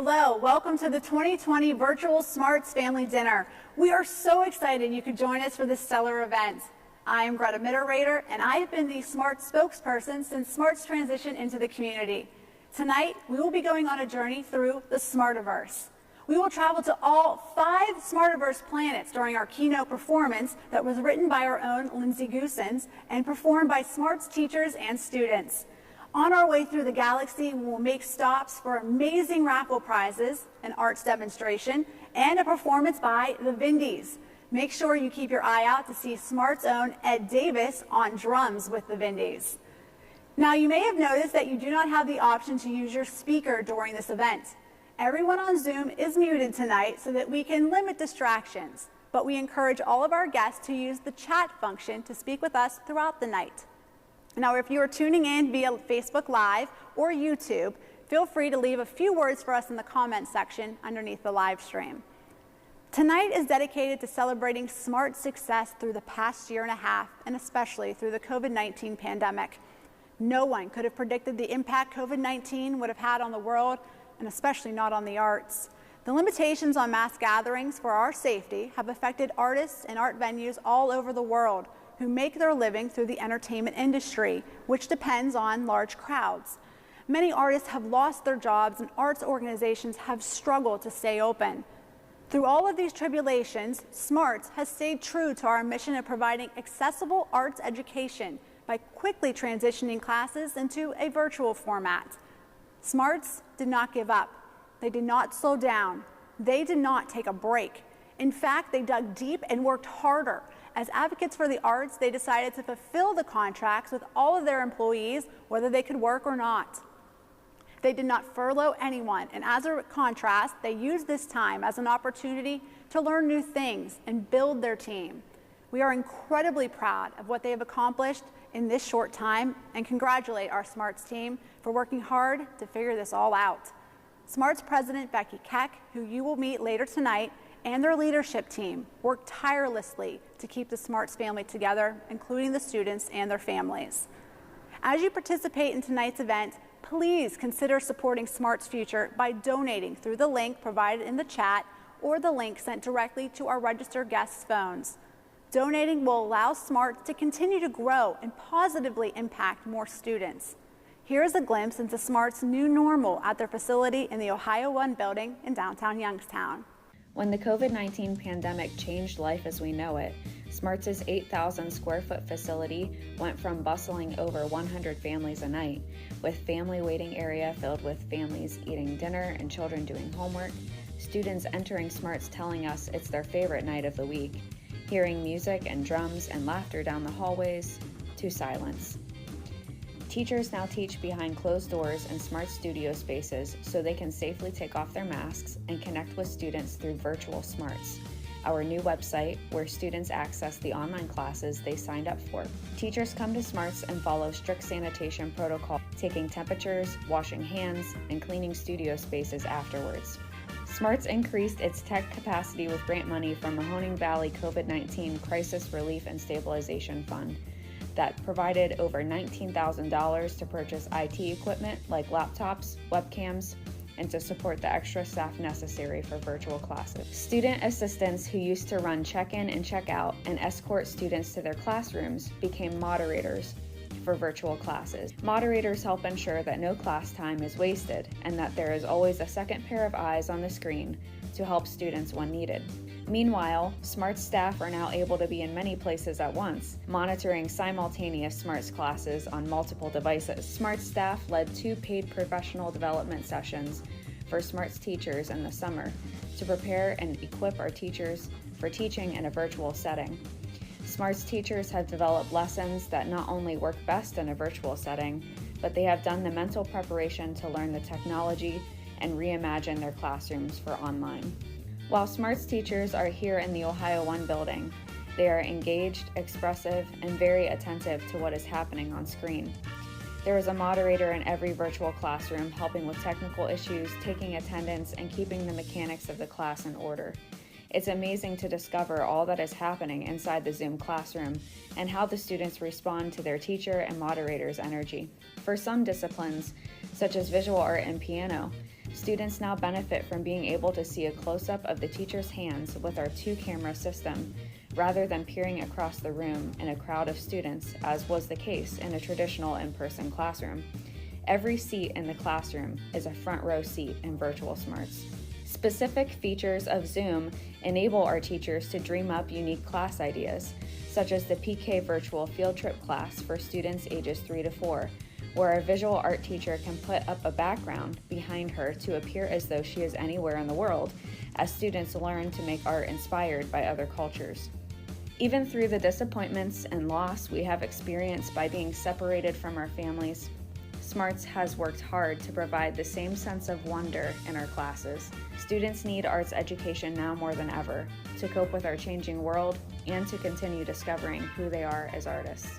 Hello, welcome to the 2020 Virtual SMARTS Family Dinner. We are so excited you could join us for this stellar event. I am Greta Mitterader, and I have been the SMARTS spokesperson since SMARTS transitioned into the community. Tonight, we will be going on a journey through the Smartiverse. We will travel to all 5 Smartiverse planets during our keynote performance that was written by our own Lindsay Goosens and performed by SMARTS teachers and students. On our way through the galaxy, we will make stops for amazing raffle prizes, an arts demonstration, and a performance by the Vindys. Make sure you keep your eye out to see SMART's own Ed Davis on drums with the Vindys. Now, you may have noticed that you do not have the option to use your speaker during this event. Everyone on Zoom is muted tonight so that we can limit distractions, but we encourage all of our guests to use the chat function to speak with us throughout the night. Now, if you are tuning in via Facebook Live or YouTube, feel free to leave a few words for us in the comment section underneath the live stream. Tonight is dedicated to celebrating SMART's success through the past year and a half, and especially through the COVID-19 pandemic. No one could have predicted the impact COVID-19 would have had on the world, and especially not on the arts. The limitations on mass gatherings for our safety have affected artists and art venues all over the world who make their living through the entertainment industry, which depends on large crowds. Many artists have lost their jobs, and arts organizations have struggled to stay open. Through all of these tribulations, SMARTS has stayed true to our mission of providing accessible arts education by quickly transitioning classes into a virtual format. SMARTS did not give up. They did not slow down. They did not take a break. In fact, they dug deep and worked harder. As advocates for the arts, they decided to fulfill the contracts with all of their employees, whether they could work or not. They did not furlough anyone, and as a contrast, they used this time as an opportunity to learn new things and build their team. We are incredibly proud of what they have accomplished in this short time and congratulate our SMARTS team for working hard to figure this all out. SMARTS President Becky Keck, who you will meet later tonight, and their leadership team worked tirelessly to keep the SMARTS family together, including the students and their families. As you participate in tonight's event, please consider supporting SMART's future by donating through the link provided in the chat or the link sent directly to our registered guests' phones. Donating will allow SMARTS to continue to grow and positively impact more students. Here is a glimpse into SMART's new normal at their facility in the Ohio One building in downtown Youngstown. When the COVID-19 pandemic changed life as we know it, SMARTS' 8,000 square foot facility went from bustling over 100 families a night, with family waiting area filled with families eating dinner and children doing homework, students entering SMARTS telling us it's their favorite night of the week, hearing music and drums and laughter down the hallways, to silence. Teachers now teach behind closed doors in SMART studio spaces so they can safely take off their masks and connect with students through virtual SMARTS, our new website where students access the online classes they signed up for. Teachers come to SMARTS and follow strict sanitation protocol, taking temperatures, washing hands, and cleaning studio spaces afterwards. SMARTS increased its tech capacity with grant money from Mahoning Valley COVID-19 Crisis Relief and Stabilization Fund that provided over $19,000 to purchase IT equipment like laptops, webcams, and to support the extra staff necessary for virtual classes. Student assistants who used to run check-in and check-out and escort students to their classrooms became moderators for virtual classes. Moderators help ensure that no class time is wasted and that there is always a second pair of eyes on the screen to help students when needed. Meanwhile, SMARTS staff are now able to be in many places at once, monitoring simultaneous SMARTS classes on multiple devices. SMARTS staff led 2 paid professional development sessions for SMARTS teachers in the summer to prepare and equip our teachers for teaching in a virtual setting. SMARTS teachers have developed lessons that not only work best in a virtual setting, but they have done the mental preparation to learn the technology and reimagine their classrooms for online. While SMARTS teachers are here in the Ohio One building, they are engaged, expressive, and very attentive to what is happening on screen. There is a moderator in every virtual classroom helping with technical issues, taking attendance, and keeping the mechanics of the class in order. It's amazing to discover all that is happening inside the Zoom classroom and how the students respond to their teacher and moderator's energy. For some disciplines, such as visual art and piano, Students now benefit from being able to see a close-up of the teacher's hands with our 2-camera system, rather than peering across the room in a crowd of students, as was the case in a traditional in-person classroom. Every seat in the classroom is a front row seat in virtual SMARTS. Specific features of Zoom enable our teachers to dream up unique class ideas, such as the PK virtual field trip class for students ages 3 to 4, where a visual art teacher can put up a background behind her to appear as though she is anywhere in the world, as students learn to make art inspired by other cultures. Even through the disappointments and loss we have experienced by being separated from our families, SMARTS has worked hard to provide the same sense of wonder in our classes. Students need arts education now more than ever to cope with our changing world and to continue discovering who they are as artists.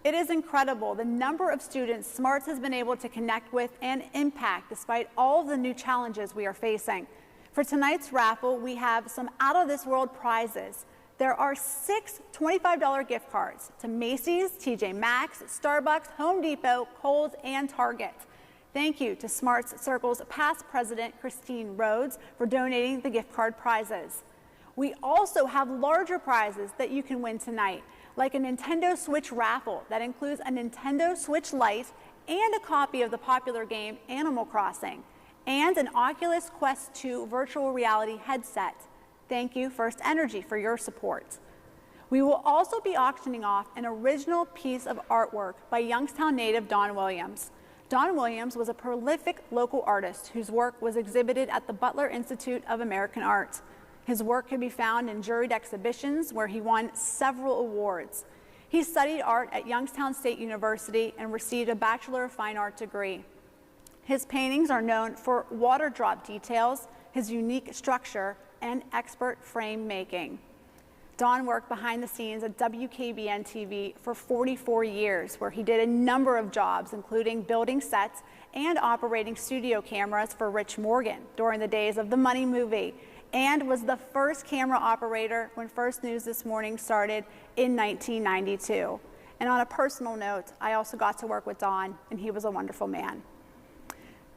It is incredible the number of students SMARTS has been able to connect with and impact despite all of the new challenges we are facing. For tonight's raffle, we have some out-of-this-world prizes. There are 6 $25 gift cards to Macy's, TJ Maxx, Starbucks, Home Depot, Kohl's, and Target. Thank you to SMARTS Circle's past president, Christine Rhodes, for donating the gift card prizes. We also have larger prizes that you can win tonight, like a Nintendo Switch raffle that includes a Nintendo Switch Lite and a copy of the popular game Animal Crossing, and an Oculus Quest 2 virtual reality headset. Thank you, First Energy, for your support. We will also be auctioning off an original piece of artwork by Youngstown native Don Williams. Don Williams was a prolific local artist whose work was exhibited at the Butler Institute of American Art. His work can be found in juried exhibitions where he won several awards. He studied art at Youngstown State University and received a Bachelor of Fine Art degree. His paintings are known for water drop details, his unique structure, and expert frame making. Don worked behind the scenes at WKBN TV for 44 years, where he did a number of jobs, including building sets and operating studio cameras for Rich Morgan during the days of the Money movie, and was the first camera operator when First News This Morning started in 1992. And on a personal note, I also got to work with Don, and he was a wonderful man.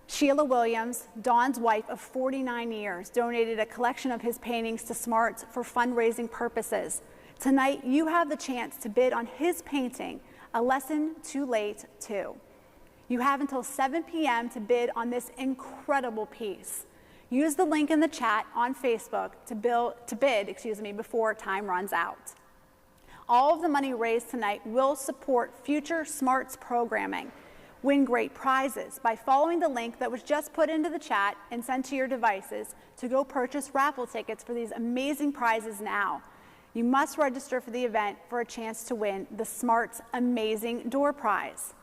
Sheila Williams, Don's wife of 49 years, donated a collection of his paintings to SMARTS for fundraising purposes. Tonight, you have the chance to bid on his painting, A Lesson Too Late, Too. You have until 7 p.m. to bid on this incredible piece. Use the link in the chat on Facebook to bid before time runs out. All of the money raised tonight will support future SMARTS programming. Win great prizes by following the link that was just put into the chat and sent to your devices to go purchase raffle tickets for these amazing prizes now. You must register for the event for a chance to win the SMARTS Amazing Door Prize.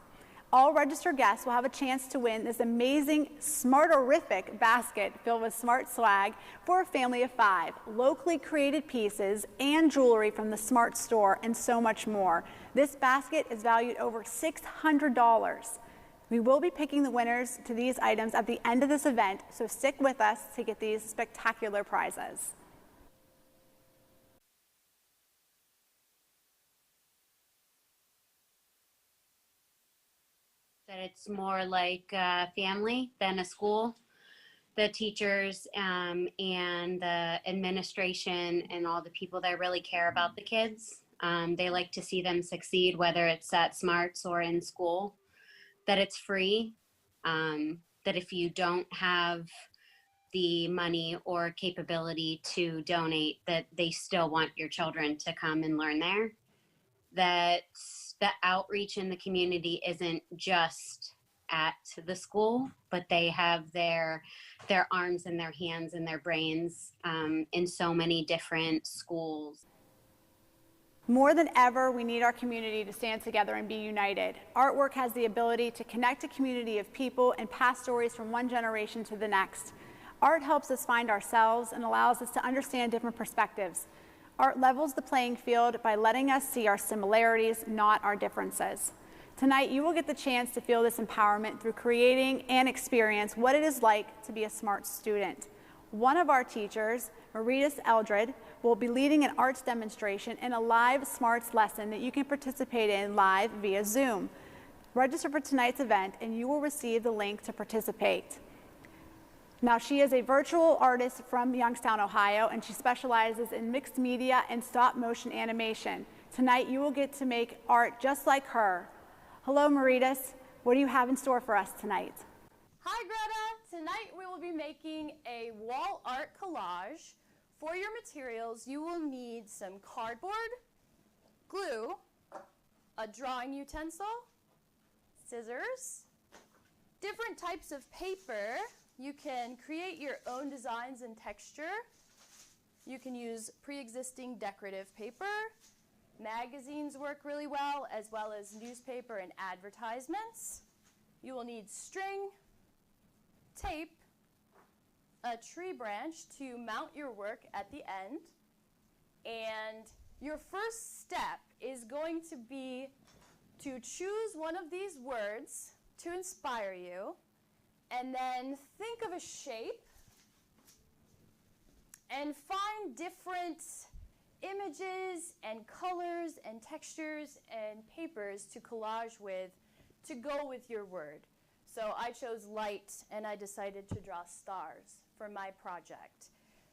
All registered guests will have a chance to win this amazing Smarterific basket filled with SMART swag for a family of 5, locally created pieces and jewelry from the SMART store, and so much more. This basket is valued over $600. We will be picking the winners to these items at the end of this event, so stick with us to get these spectacular prizes. That it's more like a family than a school. The teachers and the administration and all the people that really care about the kids, they like to see them succeed, whether it's at SMARTS or in school. That it's free, that if you don't have the money or capability to donate, that they still want your children to come and learn there. That the outreach in the community isn't just at the school, but they have their arms and their hands and their brains in so many different schools. More than ever, we need our community to stand together and be united. Artwork has the ability to connect a community of people and pass stories from one generation to the next. Art helps us find ourselves and allows us to understand different perspectives. Art levels the playing field by letting us see our similarities, not our differences. Tonight, you will get the chance to feel this empowerment through creating and experience what it is like to be a SMARTS student. One of our teachers, Maritas Eldred, will be leading an arts demonstration in a live SMARTS lesson that you can participate in live via Zoom. Register for tonight's event and you will receive the link to participate. Now, she is a virtual artist from Youngstown, Ohio, and she specializes in mixed media and stop motion animation. Tonight, you will get to make art just like her. Hello, Maritas. What do you have in store for us tonight? Hi, Greta. Tonight, we will be making a wall art collage. For your materials, you will need some cardboard, glue, a drawing utensil, scissors, different types of paper. You can create your own designs and texture. You can use pre-existing decorative paper. Magazines work really well as newspaper and advertisements. You will need string, tape, a tree branch to mount your work at the end. And your first step is going to be to choose one of these words to inspire you, and then think of a shape and find different images and colors and textures and papers to collage with to go with your word. So I chose light, and I decided to draw stars for my project.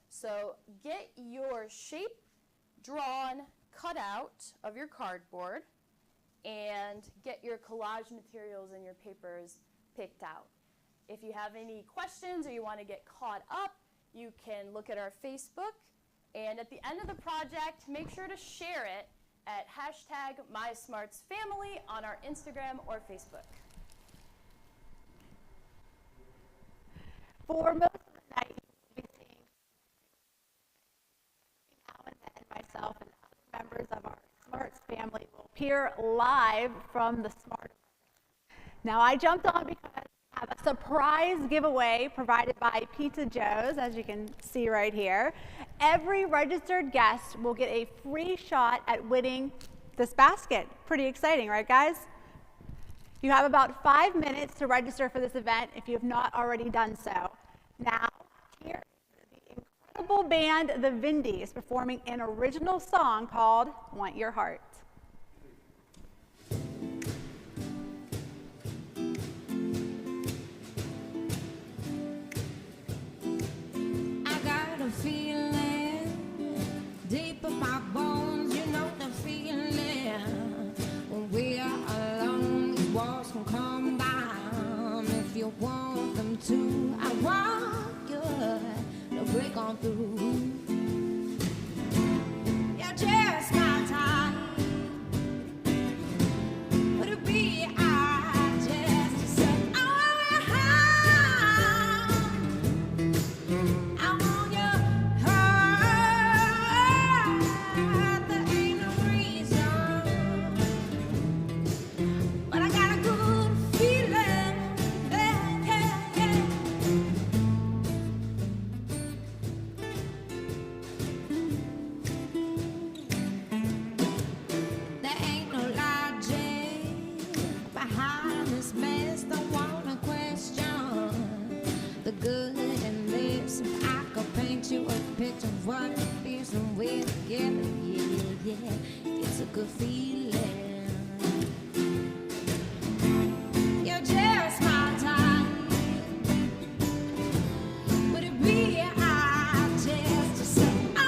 So get your shape drawn, cut out of your cardboard, and get your collage materials and your papers picked out. If you have any questions or you want to get caught up, you can look at our Facebook, and at the end of the project, make sure to share it at #MySmartsFamily on our Instagram or Facebook. For most of the night, you'll be seeing now and then myself and other members of our SMARTS family will appear live from the SMARTS. Now, I jumped on because we have a surprise giveaway provided by Pizza Joe's, as you can see right here. Every registered guest will get a free shot at winning this basket. Pretty exciting, right, guys? You have about 5 minutes to register for this event if you have not already done so. Now, here is the incredible band, the Vindys, performing an original song called Want Your Heart. I got a feeling deep in my bones, you know the feeling when we are alone, these walls can come down if you want them to. I want you to break on through. You're just my type. Would it be I just to say, oh, I want your heart. There ain't no reason, but I got a good feeling. Yeah, yeah, yeah. There ain't no logic behind this mess. Don't wanna question the good in this. If I could paint you a picture of what it feels when we're together, yeah, yeah, it's a good feeling. You're just my type. Would it be I just to say, oh,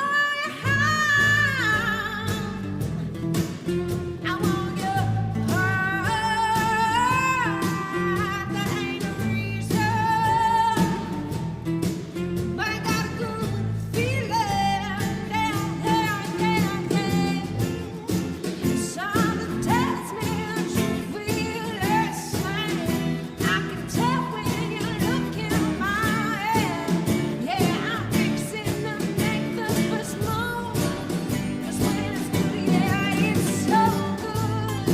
I want your heart. There ain't no reason, but I got a good feeling. Yeah, yeah, yeah, yeah. Something tells me that you feel the same. I can tell when you look in my head. Yeah, I'm fixing to make the first move. 'Cause when it's good, yeah, it's so good.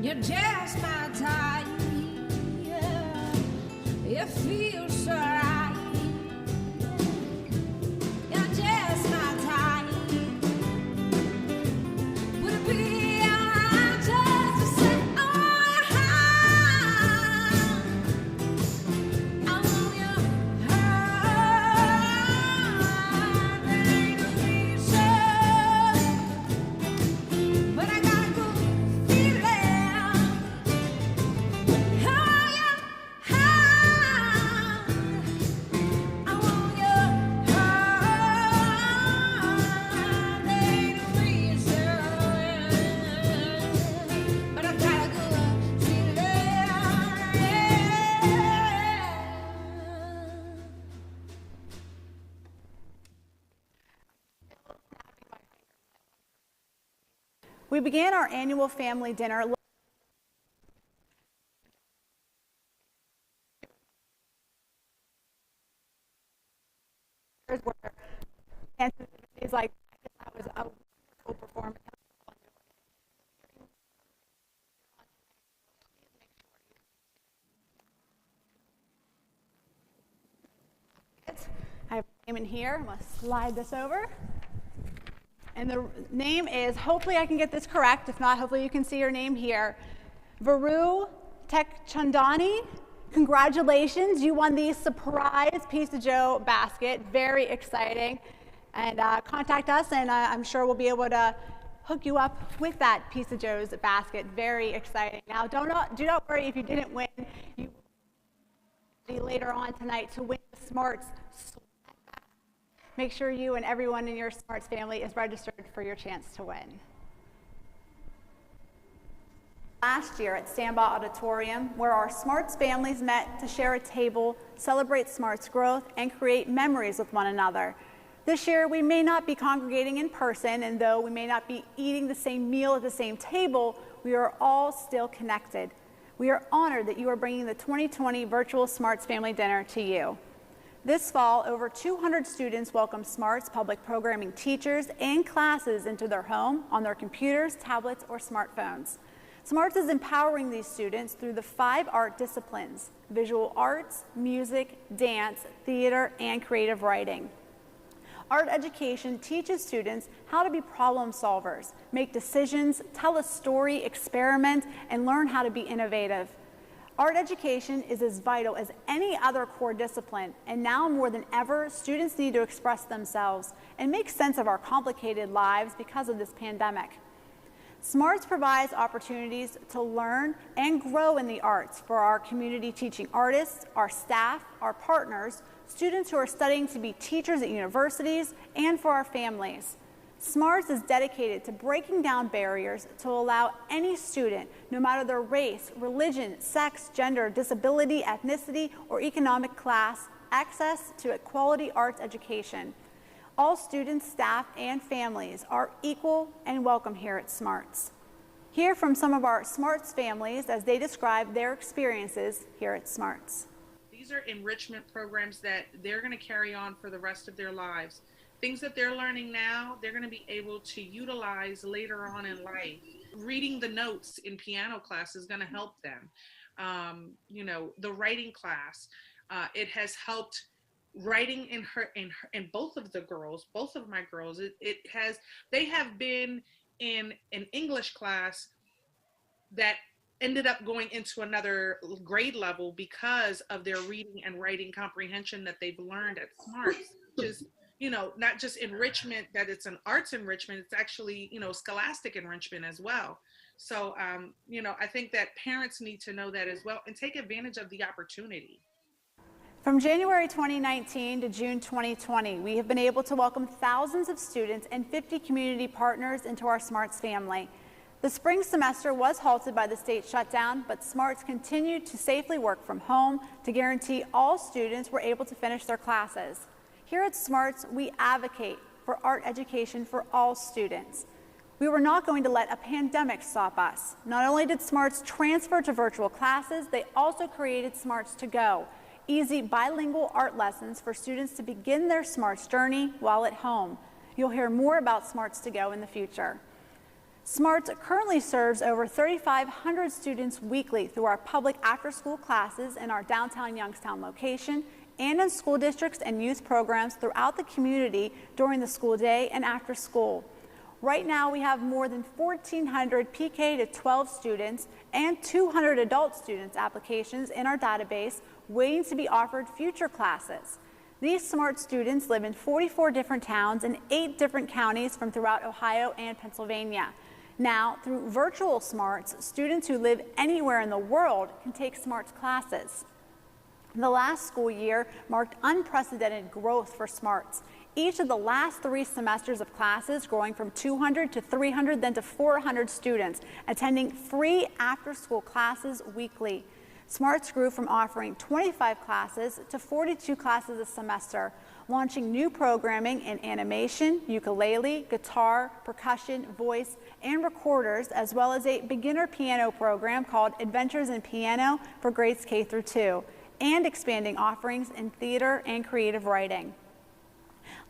You're just my type. Yeah. It feels so right. You're just my type. Would it be alright just to say, oh, I want We began our annual family dinner where it's like that was a wonderful performance. I have a name in here. I'm going to slide this over. And the name is, hopefully I can get this correct. If not, hopefully you can see your name here. Varu Tekchandani. Congratulations, you won the surprise Piece of Joe basket. Very exciting. And contact us, and I'm sure we'll be able to hook you up with that Piece of Joe's basket. Very exciting. Now, do not worry if you didn't win. You will be later on tonight to win the SMARTS. Make sure you and everyone in your SMARTS family is registered for your chance to win. Last year at Samba Auditorium, where our SMARTS families met to share a table, celebrate SMARTS growth, and create memories with one another. This year, we may not be congregating in person, and though we may not be eating the same meal at the same table, we are all still connected. We are honored that you are bringing the 2020 virtual SMARTS family dinner to you. This fall, over 200 students welcomed SMARTS public programming teachers and classes into their home on their computers, tablets, or smartphones. SMARTS is empowering these students through the 5 art disciplines: visual arts, music, dance, theater, and creative writing. Art education teaches students how to be problem solvers, make decisions, tell a story, experiment, and learn how to be innovative. Art education is as vital as any other core discipline, and now more than ever, students need to express themselves and make sense of our complicated lives because of this pandemic. SMARTS provides opportunities to learn and grow in the arts for our community teaching artists, our staff, our partners, students who are studying to be teachers at universities, and for our families. SMARTS is dedicated to breaking down barriers to allow any student, no matter their race, religion, sex, gender, disability, ethnicity, or economic class, access to a quality arts education. All students, staff, and families are equal and welcome here at SMARTS. Hear from some of our SMARTS families as they describe their experiences here at SMARTS. These are enrichment programs that they're going to carry on for the rest of their lives. Things that they're learning now, they're going to be able to utilize later on in life. Reading the notes in piano class is going to help them. The writing class, it has helped writing in both of my girls. They have been in an English class that ended up going into another grade level because of their reading and writing comprehension that they've learned at SMARTS, which is, not just enrichment, that it's an arts enrichment, it's actually, scholastic enrichment as well. So, I think that parents need to know that as well and take advantage of the opportunity. From January 2019 to June 2020, we have been able to welcome thousands of students and 50 community partners into our SMARTS family. The spring semester was halted by the state shutdown, but SMARTS continued to safely work from home to guarantee all students were able to finish their classes. Here at SMARTS, we advocate for art education for all students. We were not going to let a pandemic stop us. Not only did SMARTS transfer to virtual classes, they also created SMARTS to Go, easy bilingual art lessons for students to begin their SMARTS journey while at home. You'll hear more about SMARTS to Go in the future. SMARTS currently serves over 3,500 students weekly through our public after-school classes in our downtown Youngstown location and in school districts and youth programs throughout the community during the school day and after school. Right now, we have more than 1,400 PK to 12 students and 200 adult students applications in our database waiting to be offered future classes. These SMART students live in 44 different towns in 8 different counties from throughout Ohio and Pennsylvania. Now, through virtual SMARTS, students who live anywhere in the world can take SMARTS classes. The last school year marked unprecedented growth for SMARTS. Each of the last 3 semesters of classes growing from 200 to 300, then to 400 students attending free after-school classes weekly. SMARTS grew from offering 25 classes to 42 classes a semester, launching new programming in animation, ukulele, guitar, percussion, voice, and recorders, as well as a beginner piano program called Adventures in Piano for grades K through 2, and expanding offerings in theater and creative writing.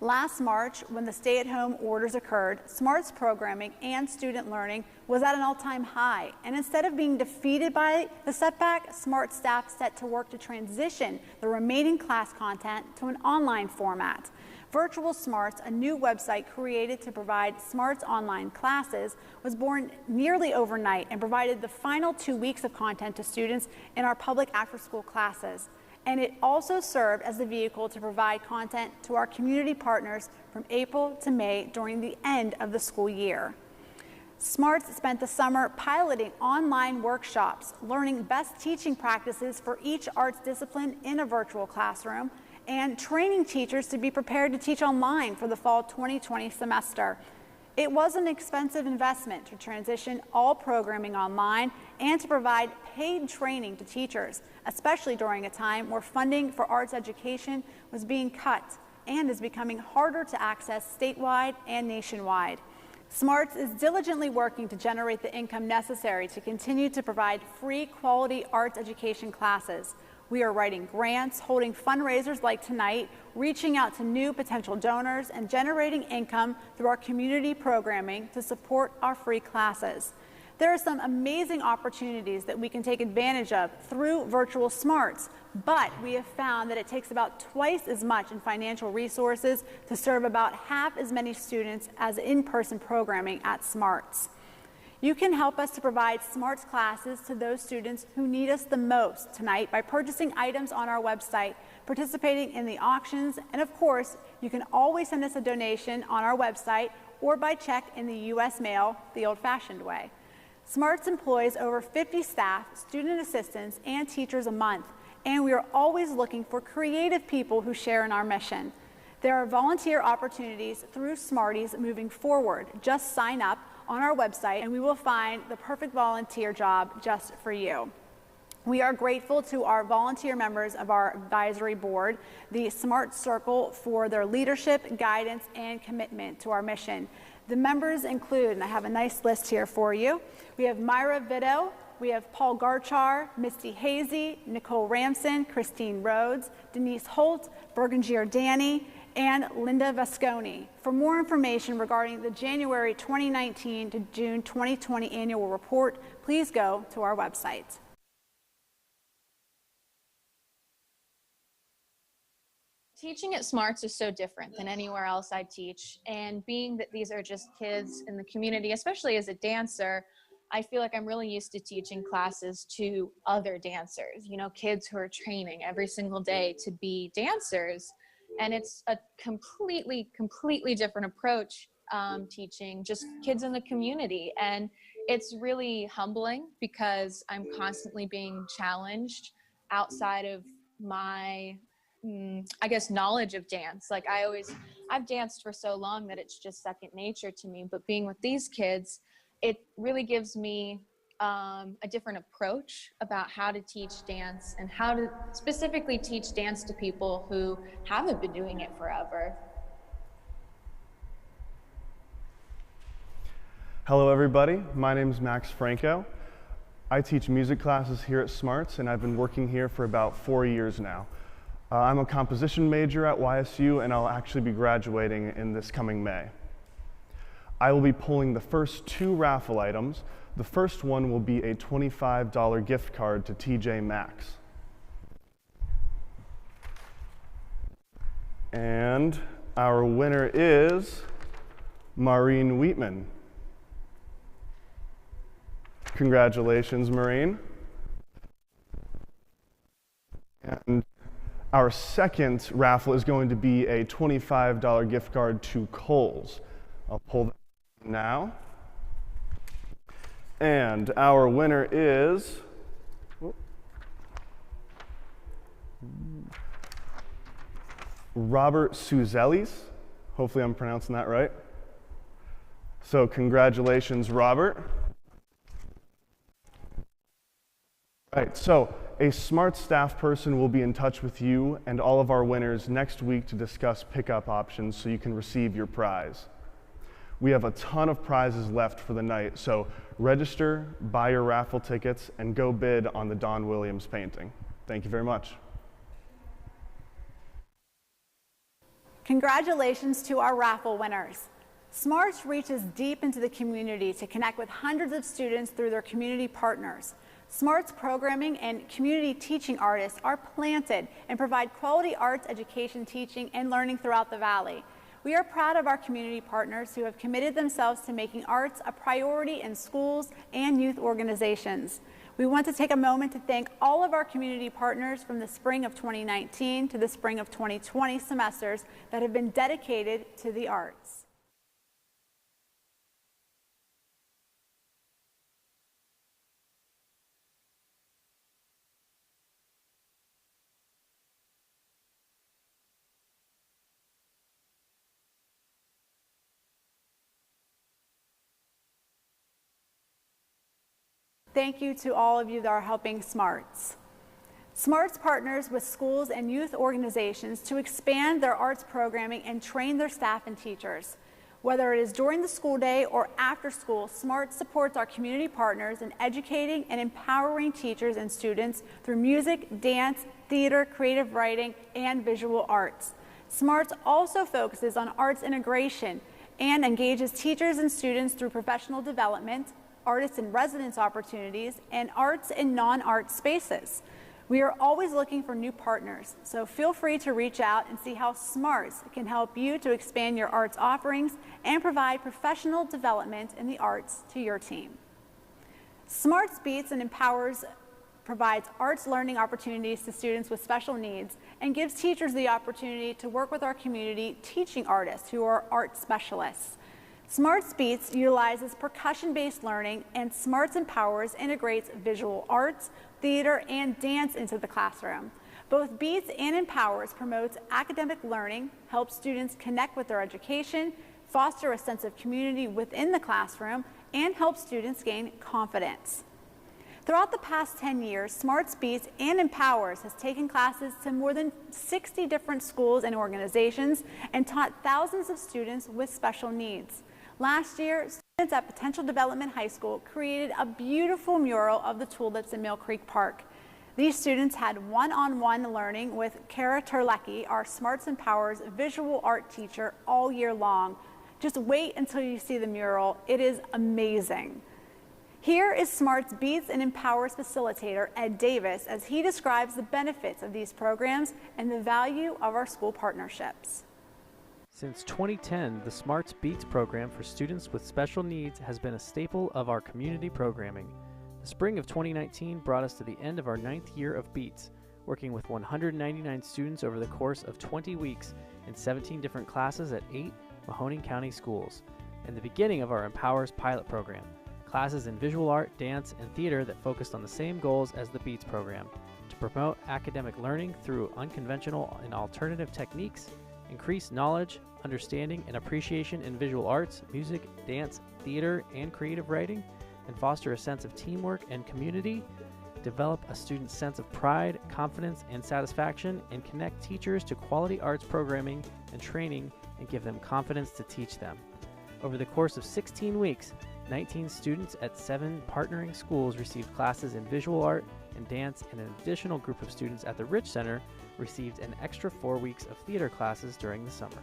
Last March, when the stay-at-home orders occurred, SMARTS programming and student learning was at an all-time high. And instead of being defeated by the setback, SMARTS staff set to work to transition the remaining class content to an online format. Virtual SMARTS, a new website created to provide SMARTS online classes, was born nearly overnight and provided the final 2 weeks of content to students in our public after-school classes. And it also served as the vehicle to provide content to our community partners from April to May during the end of the school year. SMARTS spent the summer piloting online workshops, learning best teaching practices for each arts discipline in a virtual classroom, and training teachers to be prepared to teach online for the fall 2020 semester. It was an expensive investment to transition all programming online and to provide paid training to teachers, especially during a time where funding for arts education was being cut and is becoming harder to access statewide and nationwide. SMARTS is diligently working to generate the income necessary to continue to provide free quality arts education classes. We are writing grants, holding fundraisers like tonight, reaching out to new potential donors, and generating income through our community programming to support our free classes. There are some amazing opportunities that we can take advantage of through virtual SMARTS, but we have found that it takes about twice as much in financial resources to serve about half as many students as in-person programming at SMARTS. You can help us to provide SMARTS classes to those students who need us the most tonight by purchasing items on our website, participating in the auctions, and of course, you can always send us a donation on our website or by check in the U.S. mail the old-fashioned way. SMARTS employs over 50 staff, student assistants, and teachers a month, and we are always looking for creative people who share in our mission. There are volunteer opportunities through Smarties moving forward. Just sign up on our website and we will find the perfect volunteer job just for you. We are grateful to our volunteer members of our advisory board, the SMART Circle, for their leadership, guidance, and commitment to our mission. The members include, and I have a nice list here for you, we have Myra Vito, we have Paul Garchar, Misty Hazy, Nicole Ramson, Christine Rhodes, Denise Holt, Bergen Giordani, and Linda Vasconi. For more information regarding the January 2019 to June 2020 annual report, please go to our website. Teaching at SMARTS is so different than anywhere else I teach, and being that these are just kids in the community, especially as a dancer, I feel like I'm really used to teaching classes to other dancers, you know, kids who are training every single day to be dancers. And it's a completely different approach teaching just kids in the community. And it's really humbling because I'm constantly being challenged outside of my, I guess, knowledge of dance. Like I've danced for so long that it's just second nature to me. But being with these kids, it really gives me a different approach about how to teach dance and how to specifically teach dance to people who haven't been doing it forever. Hello everybody, my name is Max Franco. I teach music classes here at SMARTS and I've been working here for about 4 years now. I'm a composition major at YSU and I'll actually be graduating in this coming May. I will be pulling the first 2 raffle items. The first one will be a $25 gift card to TJ Maxx. And our winner is Maureen Wheatman. Congratulations, Maureen. And our second raffle is going to be a $25 gift card to Kohl's. I'll pull that now. And our winner is Robert Suzelis. Hopefully I'm pronouncing that right. So congratulations, Robert. Right, so a SMARTS staff person will be in touch with you and all of our winners next week to discuss pickup options so you can receive your prize. We have a ton of prizes left for the night, so register, buy your raffle tickets, and go bid on the Don Williams painting. Thank you very much. Congratulations to our raffle winners. SMARTS reaches deep into the community to connect with hundreds of students through their community partners. SMARTS programming and community teaching artists are planted and provide quality arts education, teaching, and learning throughout the Valley. We are proud of our community partners who have committed themselves to making arts a priority in schools and youth organizations. We want to take a moment to thank all of our community partners from the spring of 2019 to the spring of 2020 semesters that have been dedicated to the arts. Thank you to all of you that are helping SMARTS. SMARTS partners with schools and youth organizations to expand their arts programming and train their staff and teachers. Whether it is during the school day or after school, SMARTS supports our community partners in educating and empowering teachers and students through music, dance, theater, creative writing, and visual arts. SMARTS also focuses on arts integration and engages teachers and students through professional development, artist in residence opportunities, and arts in non-art spaces. We are always looking for new partners, so feel free to reach out and see how SMARTS can help you to expand your arts offerings and provide professional development in the arts to your team. SMARTS Beats and Empowers provides arts learning opportunities to students with special needs and gives teachers the opportunity to work with our community teaching artists who are art specialists. SMARTS Beats utilizes percussion-based learning, and SMARTS Empowers integrates visual arts, theater, and dance into the classroom. Both Beats and Empowers promotes academic learning, helps students connect with their education, foster a sense of community within the classroom, and help students gain confidence. Throughout the past 10 years, SMARTS Beats and Empowers has taken classes to more than 60 different schools and organizations and taught thousands of students with special needs. Last year, students at Potential Development High School created a beautiful mural of the tulips in Mill Creek Park. These students had one-on-one learning with Kara Terlecki, our SMARTS Empowers visual art teacher, all year long. Just wait until you see the mural. It is amazing. Here is SMARTS Beats and Empowers facilitator Ed Davis as he describes the benefits of these programs and the value of our school partnerships. Since 2010, the SMARTS Beats program for students with special needs has been a staple of our community programming. The spring of 2019 brought us to the end of our 9th year of Beats, working with 199 students over the course of 20 weeks in 17 different classes at 8 Mahoning County schools, and the beginning of our Empowers pilot program, classes in visual art, dance, and theater that focused on the same goals as the Beats program, to promote academic learning through unconventional and alternative techniques, increase knowledge, understanding, and appreciation in visual arts, music, dance, theater, and creative writing, and foster a sense of teamwork and community, develop a student's sense of pride, confidence, and satisfaction, and connect teachers to quality arts programming and training and give them confidence to teach them. Over the course of 16 weeks, 19 students at 7 partnering schools received classes in visual art and dance, and an additional group of students at the Rich Center received an extra 4 weeks of theater classes during the summer.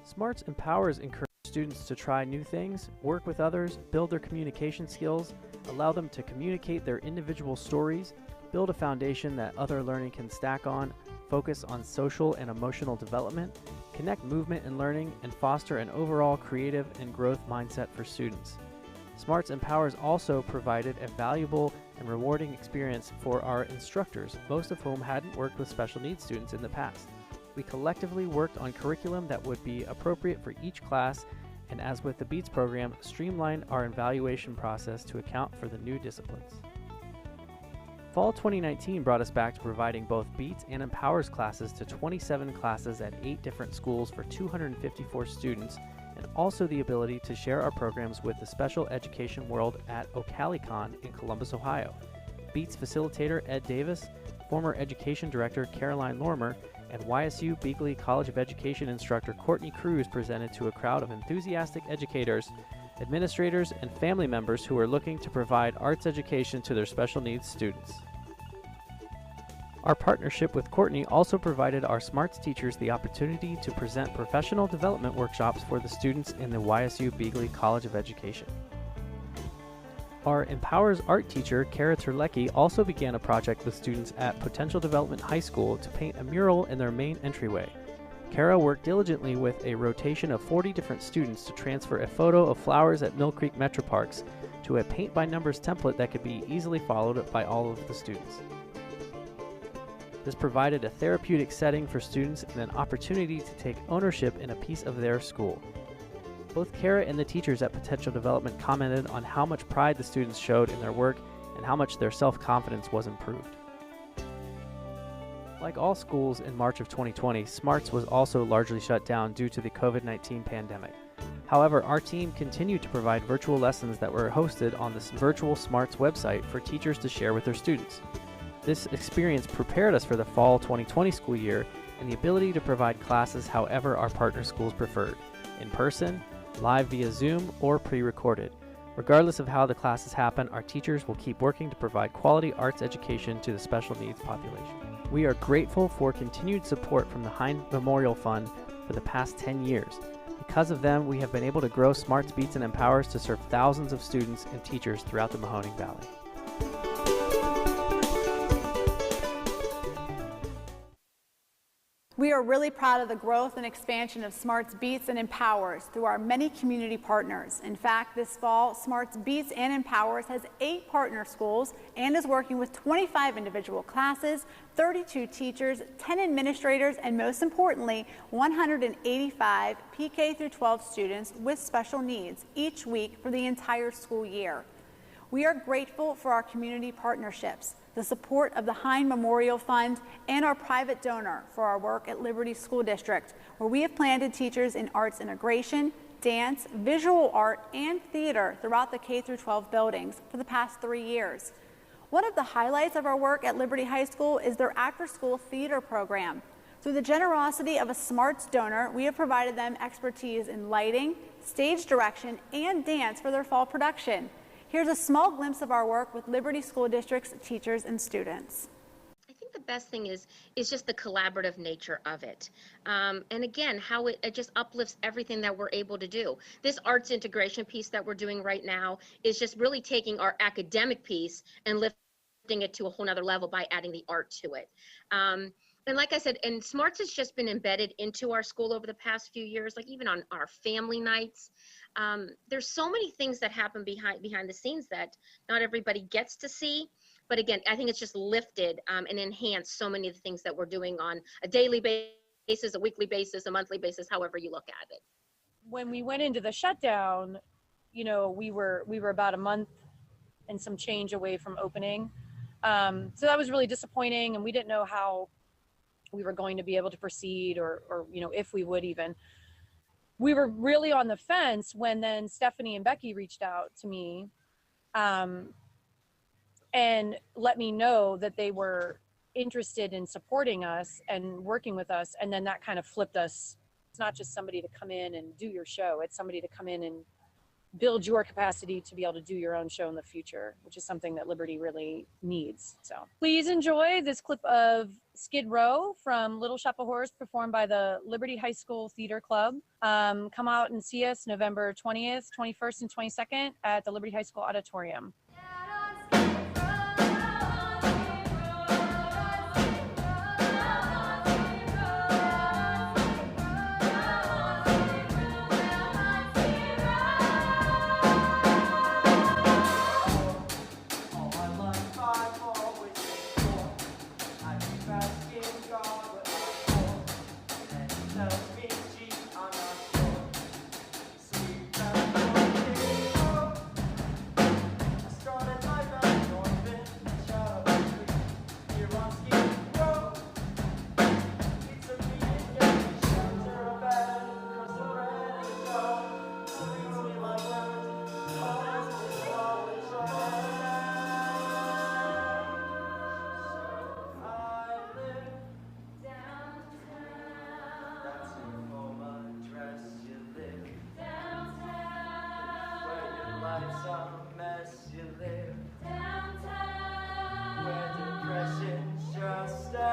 SMARTS Empowers encourage students to try new things, work with others, build their communication skills, allow them to communicate their individual stories, build a foundation that other learning can stack on, focus on social and emotional development, connect movement and learning, and foster an overall creative and growth mindset for students. SMARTS Empowers also provided a valuable and rewarding experience for our instructors, most of whom hadn't worked with special needs students in the past. We collectively worked on curriculum that would be appropriate for each class, and as with the Beats program, streamlined our evaluation process to account for the new disciplines. Fall 2019 brought us back to providing both Beats and Empowers classes to 27 classes at 8 different schools for 254 students and also the ability to share our programs with the special education world at OcaliCon in Columbus, Ohio. Beats facilitator Ed Davis, former education director Caroline Lormer, and YSU Beagley College of Education instructor Courtney Cruz presented to a crowd of enthusiastic educators, administrators, and family members who are looking to provide arts education to their special needs students. Our partnership with Courtney also provided our SMARTS teachers the opportunity to present professional development workshops for the students in the YSU Beagley College of Education. Our Empowers art teacher, Kara Terlecki, also began a project with students at Potential Development High School to paint a mural in their main entryway. Kara worked diligently with a rotation of 40 different students to transfer a photo of flowers at Mill Creek Metro Parks to a paint-by-numbers template that could be easily followed by all of the students. This provided a therapeutic setting for students and an opportunity to take ownership in a piece of their school. Both Kara and the teachers at Potential Development commented on how much pride the students showed in their work and how much their self-confidence was improved. Like all schools in March of 2020, SMARTS was also largely shut down due to the COVID-19 pandemic. However, our team continued to provide virtual lessons that were hosted on this virtual SMARTS website for teachers to share with their students. This experience prepared us for the fall 2020 school year and the ability to provide classes however our partner schools preferred, in person, live via Zoom, or pre-recorded. Regardless of how the classes happen, our teachers will keep working to provide quality arts education to the special needs population. We are grateful for continued support from the Hind Memorial Fund for the past 10 years. Because of them, we have been able to grow SMARTS, Beats, and Empowers to serve thousands of students and teachers throughout the Mahoning Valley. We are really proud of the growth and expansion of SMARTS Beats and Empowers through our many community partners. In fact, this fall, SMARTS Beats and Empowers has 8 partner schools and is working with 25 individual classes, 32 teachers, 10 administrators, and most importantly, 185 PK through 12 students with special needs each week for the entire school year. We are grateful for our community partnerships, the support of the Hind Memorial Fund, and our private donor for our work at Liberty School District, where we have planted teachers in arts integration, dance, visual art, and theater throughout the K-12 buildings for the past 3 years. One of the highlights of our work at Liberty High School is their after-school theater program. Through the generosity of a SMARTS donor, we have provided them expertise in lighting, stage direction, and dance for their fall production. Here's a small glimpse of our work with Liberty School District's teachers and students. I think the best thing is just the collaborative nature of it. And again, how it just uplifts everything that we're able to do. This arts integration piece that we're doing right now is just really taking our academic piece and lifting it to a whole nother level by adding the art to it. And like I said, and SMARTS has just been embedded into our school over the past few years, like even on our family nights. There's so many things that happen behind the scenes that not everybody gets to see. But again, I think it's just lifted and enhanced so many of the things that we're doing on a daily basis, a weekly basis, a monthly basis, however you look at it. When we went into the shutdown, you know, we were about a month and some change away from opening. So that was really disappointing, and we didn't know how we were going to be able to proceed or you know, if we would even. We were really on the fence when then Stephanie and Becky reached out to me and let me know that they were interested in supporting us and working with us. And then that kind of flipped us. It's not just somebody to come in and do your show. It's somebody to come in and build your capacity to be able to do your own show in the future, which is something that Liberty really needs. So please enjoy this clip of Skid Row from Little Shop of Horrors, performed by the Liberty High School Theater Club. Come out and see us November 20th, 21st, and 22nd at the Liberty High School Auditorium.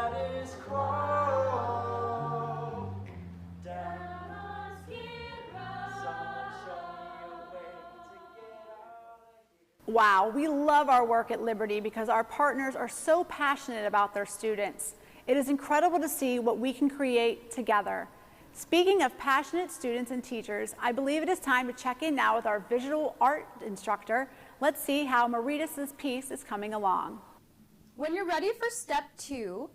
status quo. Down on Skid Row. Someone show me a way to get out of here. Wow, we love our work at Liberty because our partners are so passionate about their students. It is incredible to see what we can create together. Speaking of passionate students and teachers, I believe it is time to check in now with our visual art instructor. Let's see how Maritas' piece is coming along. When you're ready for step 2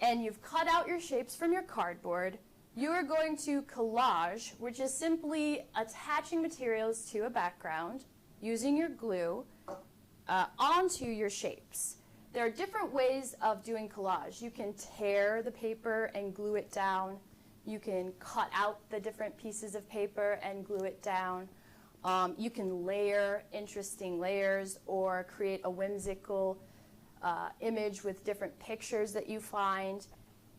and you've cut out your shapes from your cardboard, you are going to collage, which is simply attaching materials to a background using your glue onto your shapes. There are different ways of doing collage. You can tear the paper and glue it down. You can cut out the different pieces of paper and glue it down. You can layer interesting layers or create a whimsical image with different pictures that you find.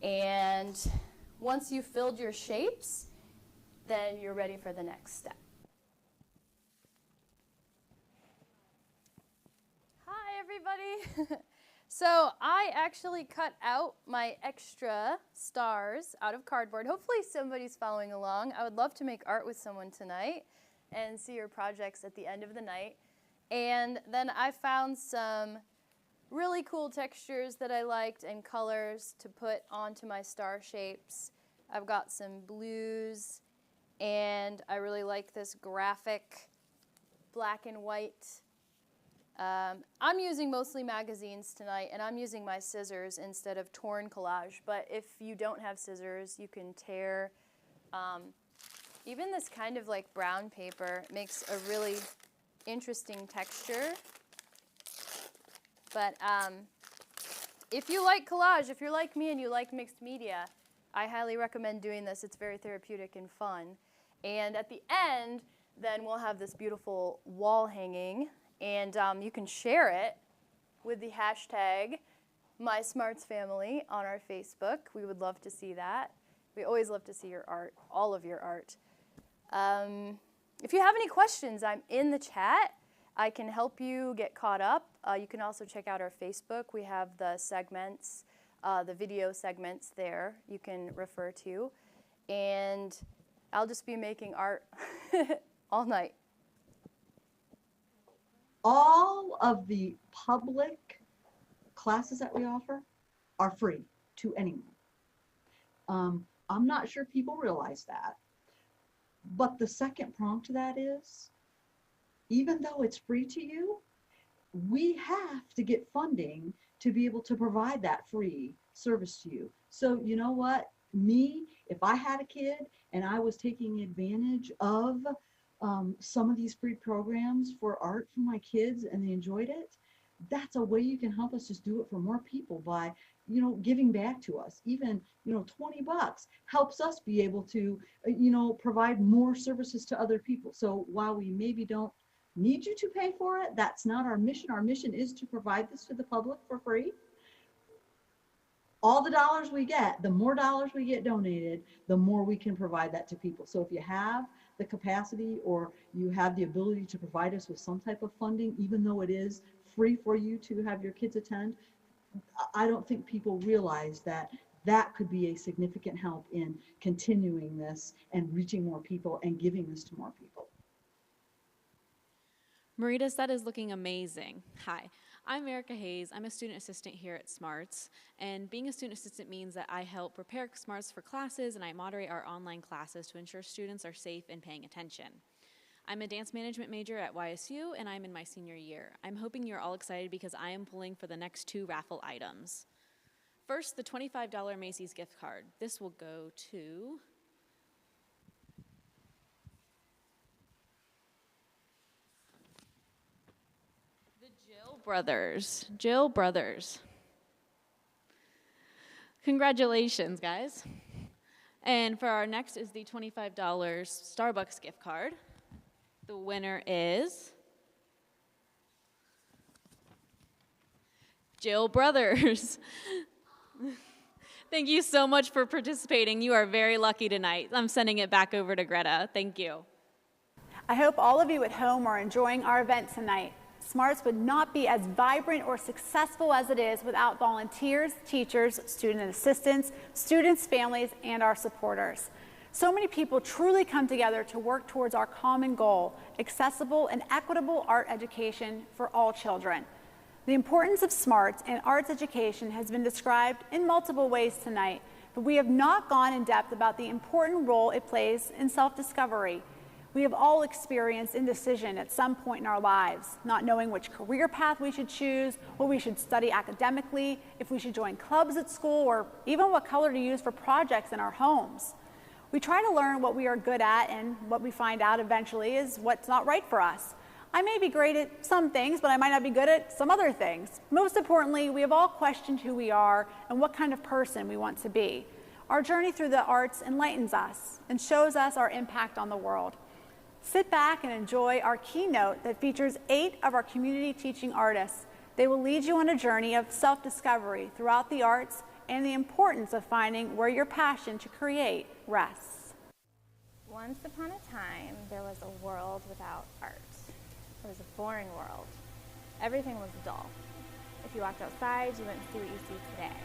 And once you've filled your shapes, then you're ready for the next step. Hi, everybody. So I actually cut out my extra stars out of cardboard. Hopefully somebody's following along. I would love to make art with someone tonight and see your projects at the end of the night. And then I found some really cool textures that I liked and colors to put onto my star shapes. I've got some blues, and I really like this graphic black and white. I'm using mostly magazines tonight, and I'm using my scissors instead of torn collage. But if you don't have scissors, you can tear. Even this kind of like brown paper makes a really interesting texture. But if you like collage, if you're like me and you like mixed media, I highly recommend doing this. It's very therapeutic and fun. And at the end, then we'll have this beautiful wall hanging. And you can share it with the hashtag MySmartsFamily on our Facebook. We would love to see that. We always love to see your art, all of your art. If you have any questions, I'm in the chat. I can help you get caught up. You can also check out our Facebook. We have the segments, the video segments there you can refer to. And I'll just be making art all night. All of the public classes that we offer are free to anyone. I'm not sure people realize that. But the second prong to that is, even though it's free to you, we have to get funding to be able to provide that free service to you. So you know what? Me, if I had a kid and I was taking advantage of some of these free programs for art for my kids and they enjoyed it, that's a way you can help us just do it for more people by, giving back to us. Even, $20 helps us be able to, provide more services to other people. So while we maybe don't need you to pay for it, that's not our mission. Our mission is to provide this to the public for free. All the dollars we get, the more dollars we get donated, the more we can provide that to people. So if you have the capacity or you have the ability to provide us with some type of funding, even though it is free for you to have your kids attend, I don't think people realize that that could be a significant help in continuing this and reaching more people and giving this to more people. Maritas, that is looking amazing. Hi, I'm Erica Hayes. I'm a student assistant here at SMARTS, and being a student assistant means that I help prepare SMARTS for classes and I moderate our online classes to ensure students are safe and paying attention. I'm a dance management major at YSU, and I'm in my senior year. I'm hoping you're all excited because I am pulling for the next 2 raffle items. First, the $25 Macy's gift card. This will go to the Jill Brothers. Congratulations, guys. And for our next is the $25 Starbucks gift card. The winner is Jill Brothers. Thank you so much for participating. You are very lucky tonight. I'm sending it back over to Greta. Thank you. I hope all of you at home are enjoying our event tonight. SMARTS would not be as vibrant or successful as it is without volunteers, teachers, student assistants, students, families, and our supporters. So many people truly come together to work towards our common goal, accessible and equitable art education for all children. The importance of SMARTS and arts education has been described in multiple ways tonight, but we have not gone in depth about the important role it plays in self-discovery. We have all experienced indecision at some point in our lives, not knowing which career path we should choose, what we should study academically, if we should join clubs at school, or even what color to use for projects in our homes. We try to learn what we are good at, and what we find out eventually is what's not right for us. I may be great at some things, but I might not be good at some other things. Most importantly, we have all questioned who we are and what kind of person we want to be. Our journey through the arts enlightens us and shows us our impact on the world. Sit back and enjoy our keynote that features 8 of our community teaching artists. They will lead you on a journey of self-discovery throughout the arts and the importance of finding where your passion to create rests. Once upon a time, there was a world without art. It was a boring world. Everything was dull. If you walked outside, you wouldn't see what you see today.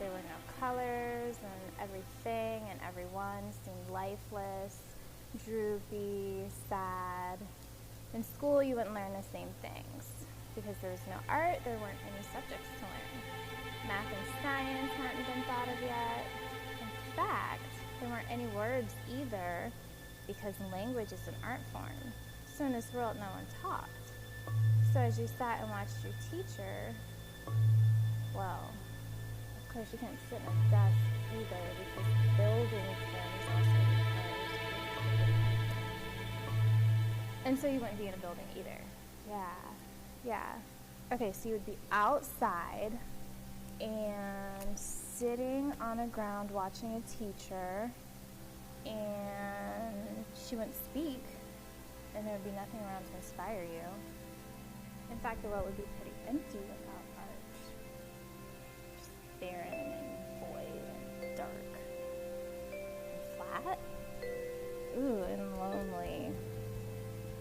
There were no colors, and everything and everyone seemed lifeless, droopy, sad. In school, you wouldn't learn the same things. Because there was no art, there weren't any subjects to learn. Math and science hadn't been thought of yet. In fact, there weren't any words either, because language is an art form. So in this world, no one talked. So as you sat and watched your teacher, well, of course you couldn't sit in a desk either, because building things also requires. And so you wouldn't be in a building either. Yeah. Okay, so you would be outside and sitting on a ground watching a teacher, and she wouldn't speak, and there would be nothing around to inspire you. In fact, the world would be pretty empty without art. Just barren and void and dark and flat. Ooh, and lonely.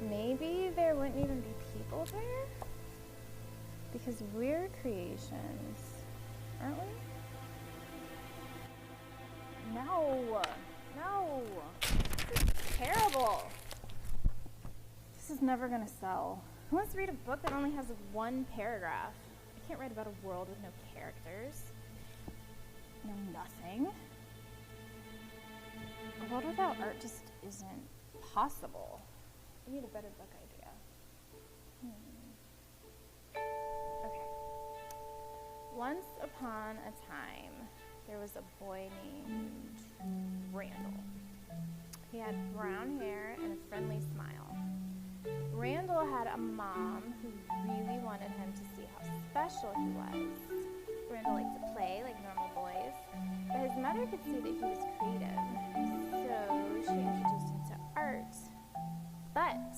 Maybe there wouldn't even be people there? Because we're creations, aren't we? No. This is terrible. This is never gonna sell. Who wants to read a book that only has 1 paragraph? I can't write about a world with no characters. No nothing. A world without art just isn't possible. I need a better book idea. Okay. Once upon a time, there was a boy named Randall. He had brown hair and a friendly smile. Randall had a mom who really wanted him to see how special he was. Randall liked to play like normal boys, but his mother could see that he was creative, so she introduced him to art. But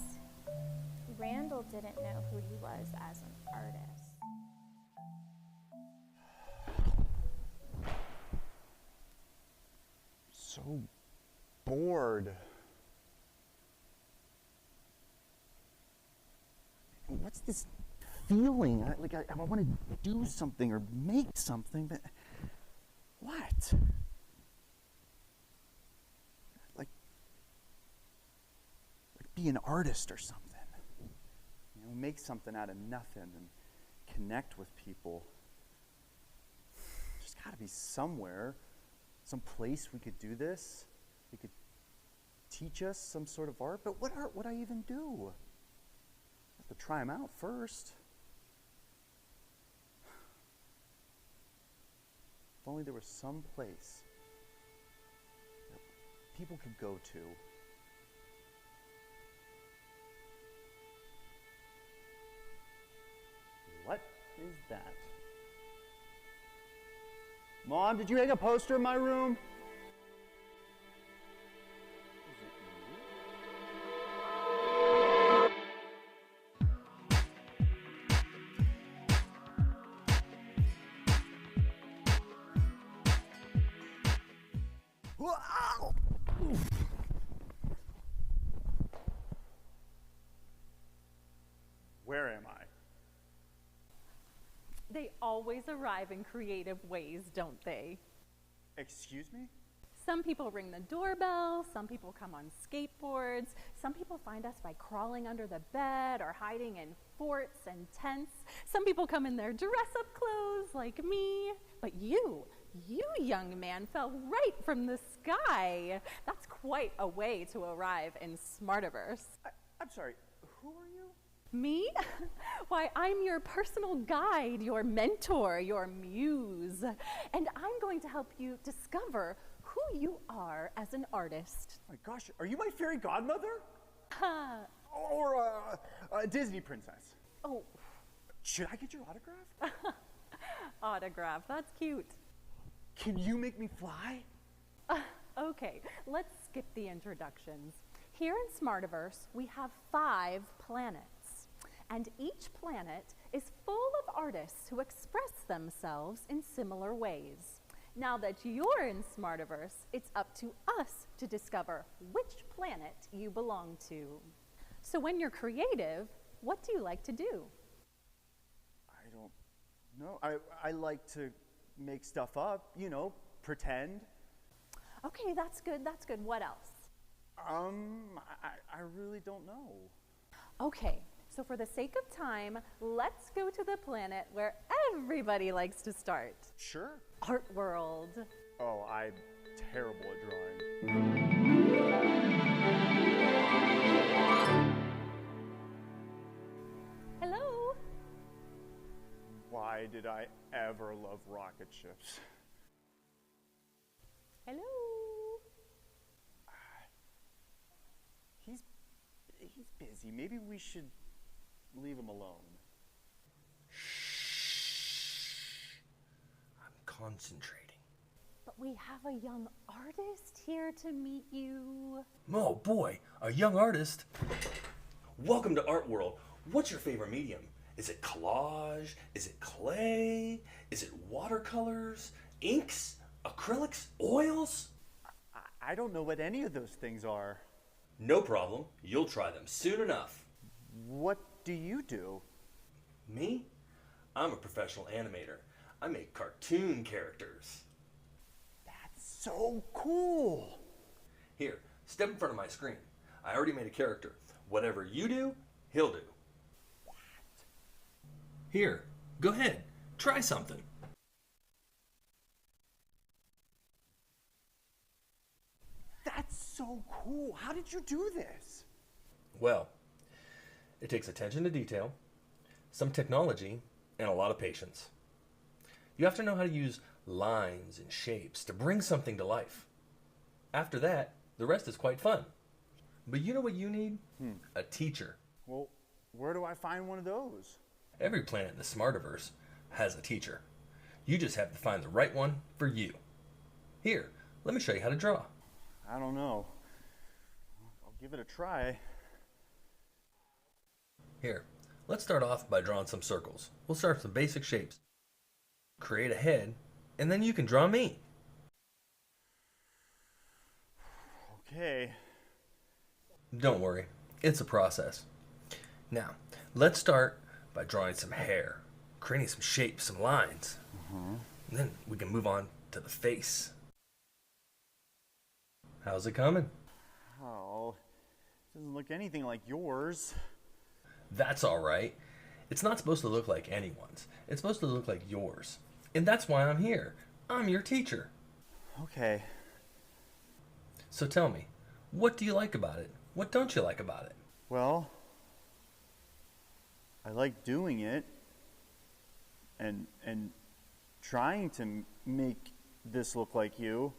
Randall didn't know who he was as an artist. So bored. What's this feeling? I want to do something or make something, but what? Like be an artist or something. You know, make something out of nothing and connect with people. There's got to be somewhere, some place we could do this. We could teach us some sort of art, but what art would I even do? I have to try them out first. If only there was some place that people could go to. What is that? Mom, did you hang a poster in my room? Where am I? always arrive in creative ways, don't they? Excuse me? Some people ring the doorbell, some people come on skateboards, some people find us by crawling under the bed or hiding in forts and tents. Some people come in their dress-up clothes like me. But you young man fell right from the sky. That's quite a way to arrive in Smartiverse. I'm sorry, who are you? Me? Why, I'm your personal guide, your mentor, your muse. And I'm going to help you discover who you are as an artist. Oh my gosh, are you my fairy godmother? Or a Disney princess? Oh. Should I get your autograph? Autograph, that's cute. Can you make me fly? Okay, let's skip the introductions. Here in Smartiverse, we have 5 planets. And each planet is full of artists who express themselves in similar ways. Now that you're in Smartiverse, it's up to us to discover which planet you belong to. So when you're creative, what do you like to do? I don't know. I like to make stuff up, you know, pretend. Okay, that's good, that's good. What else? I really don't know. Okay, so for the sake of time, let's go to the planet where everybody likes to start. Sure. Art World. Oh, I'm terrible at drawing. Hello. Why did I ever love rocket ships? Hello. He's busy. Maybe we should leave him alone. I'm concentrating. But we have a young artist here to meet you. Oh boy, a young artist. Welcome to Art World. What's your favorite medium? Is it collage? Is it clay? Is it watercolors? Inks? Acrylics? Oils? I don't know what any of those things are. No problem. You'll try them soon enough. What do you do? Me? I'm a professional animator. I make cartoon characters. That's so cool. Here, step in front of my screen. I already made a character. Whatever you do, he'll do. What? Here, go ahead. Try something. That's so cool. How did you do this? Well, it takes attention to detail, some technology, and a lot of patience. You have to know how to use lines and shapes to bring something to life. After that, the rest is quite fun. But you know what you need? A teacher. Well, where do I find one of those? Every planet in the Smartiverse has a teacher. You just have to find the right one for you. Here, let me show you how to draw. I don't know. I'll give it a try. Here, let's start off by drawing some circles. We'll start with some basic shapes. Create a head, and then you can draw me. Okay. Don't worry, it's a process. Now, let's start by drawing some hair, creating some shapes, some lines. And then we can move on to the face. How's it coming? Oh, it doesn't look anything like yours. That's all right. It's not supposed to look like anyone's. It's supposed to look like yours. And that's why I'm here. I'm your teacher. Okay. So tell me, what do you like about it? What don't you like about it? Well, I like doing it and trying to make this look like you.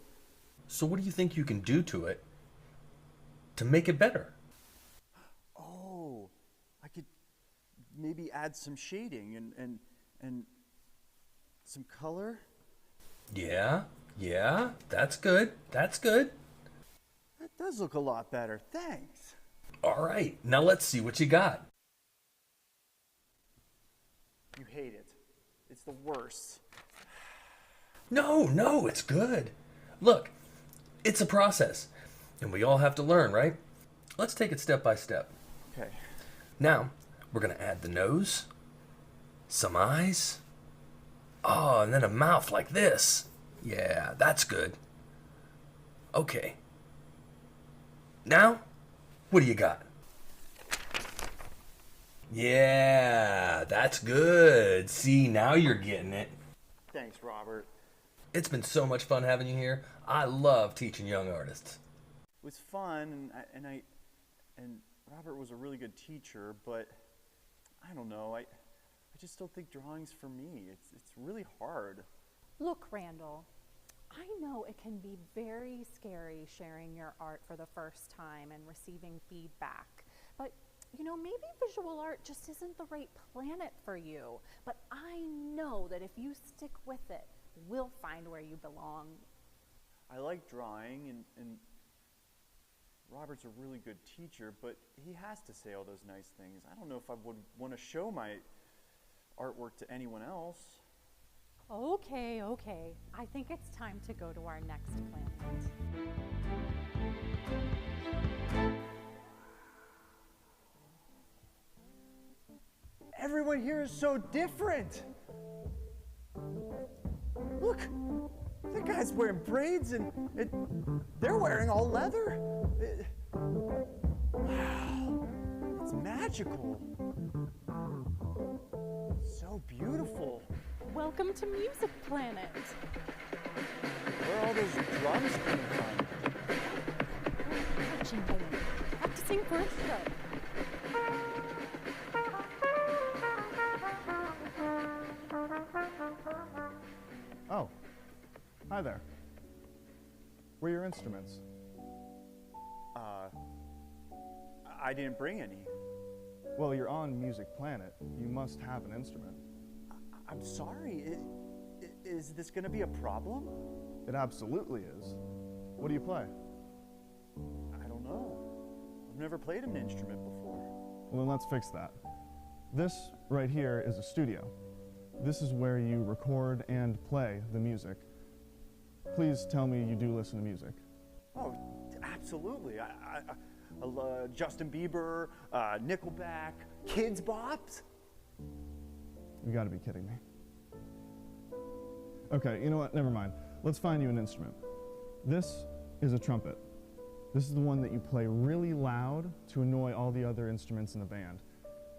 So what do you think you can do to it to make it better? Oh, I could maybe add some shading and some color. Yeah, that's good. That's good. That does look a lot better. Thanks. All right, now let's see what you got. You hate it. It's the worst. No, it's good. Look, it's a process, and we all have to learn, right? Let's take it step by step. Okay. Now, we're going to add the nose, some eyes, Oh, and then a mouth like this. Yeah, that's good. Okay. Now, what do you got? Yeah, that's good. See, now you're getting it. Thanks, Robert. It's been so much fun having you here. I love teaching young artists. It was fun, and Robert was a really good teacher, but I don't know. I just don't think drawing's for me. It's really hard. Look, Randall, I know it can be very scary sharing your art for the first time and receiving feedback, but you know, maybe visual art just isn't the right planet for you. But I know that if you stick with it, we'll find where you belong. I like drawing, and Robert's a really good teacher, but he has to say all those nice things. I don't know if I would want to show my artwork to anyone else. Okay. I think it's time to go to our next planet. Everyone here is so different. Look, that guy's wearing braids and they're wearing all leather. Wow, it's magical. So beautiful. Welcome to Music Planet. Where are all those drums coming from? Practicing for a show. Oh, hi there. Where are your instruments? I didn't bring any. Well, you're on Music Planet. You must have an instrument. I'm sorry. Is this going to be a problem? It absolutely is. What do you play? I don't know. I've never played an instrument before. Well, then let's fix that. This right here is a studio. This is where you record and play the music. Please tell me you do listen to music. Oh, absolutely. I Justin Bieber, Nickelback, Kids Bops. You gotta be kidding me. Okay, you know what? Never mind. Let's find you an instrument. This is a trumpet. This is the one that you play really loud to annoy all the other instruments in the band.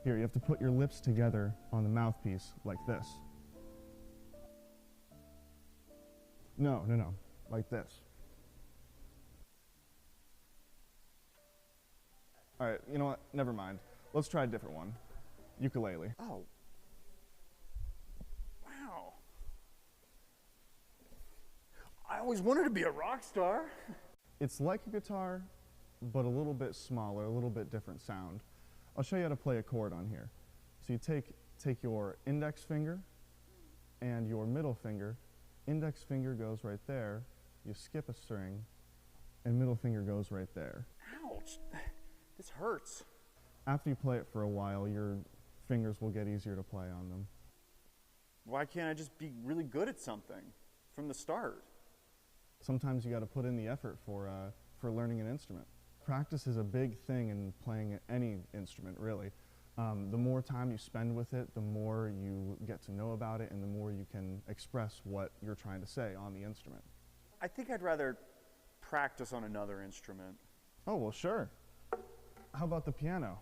Here, you have to put your lips together on the mouthpiece like this. No, like this. All right, you know what? Never mind. Let's try a different one. Ukulele. Oh. Wow. I always wanted to be a rock star. It's like a guitar, but a little bit smaller, a little bit different sound. I'll show you how to play a chord on here. So you take your index finger and your middle finger. Index finger goes right there. You skip a string, and middle finger goes right there. Ouch. This hurts. After you play it for a while, your fingers will get easier to play on them. Why can't I just be really good at something from the start? Sometimes you got to put in the effort for learning an instrument. Practice is a big thing in playing any instrument, really. The more time you spend with it, the more you get to know about it, and the more you can express what you're trying to say on the instrument. I think I'd rather practice on another instrument. Oh, well, sure. How about the piano?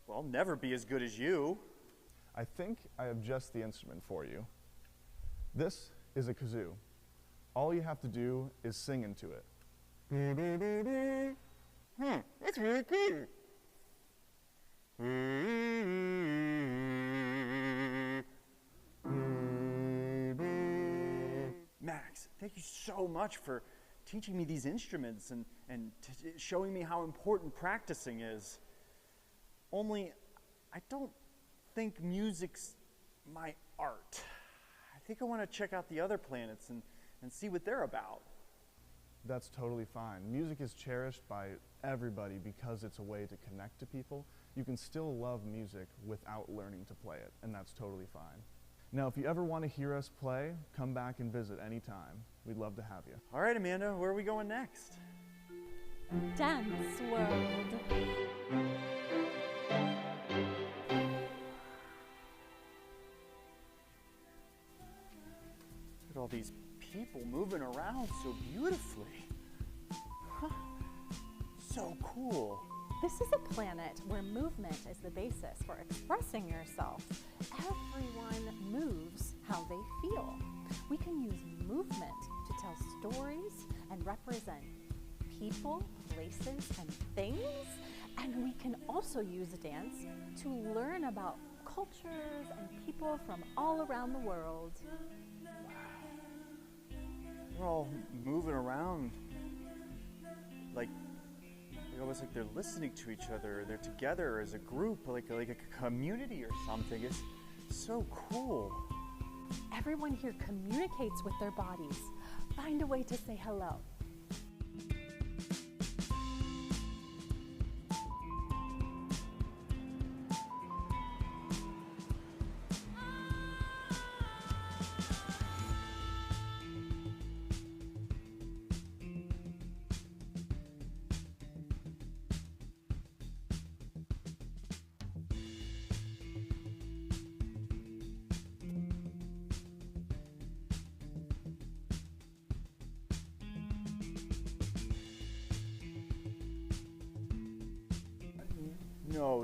Well, I'll never be as good as you. I think I have just the instrument for you. This is a kazoo. All you have to do is sing into it. That's really cool. Max, thank you so much for teaching me these instruments and showing me how important practicing is. Only, I don't think music's my art. I think I want to check out the other planets and see what they're about. That's totally fine. Music is cherished by everybody because it's a way to connect to people. You can still love music without learning to play it, and that's totally fine. Now, if you ever want to hear us play, come back and visit anytime. We'd love to have you. All right, Amanda, where are we going next? Dance World. Look at all these people moving around so beautifully. Huh. So cool. This is a planet where movement is the basis for expressing yourself. Everyone moves how they feel. We can use movement to tell stories and represent people, places, and things. And we can also use dance to learn about cultures and people from all around the world. They're all moving around like almost like they're listening to each other. They're together as a group, like a community or something. It's so cool. Everyone here communicates with their bodies. Find a way to say hello.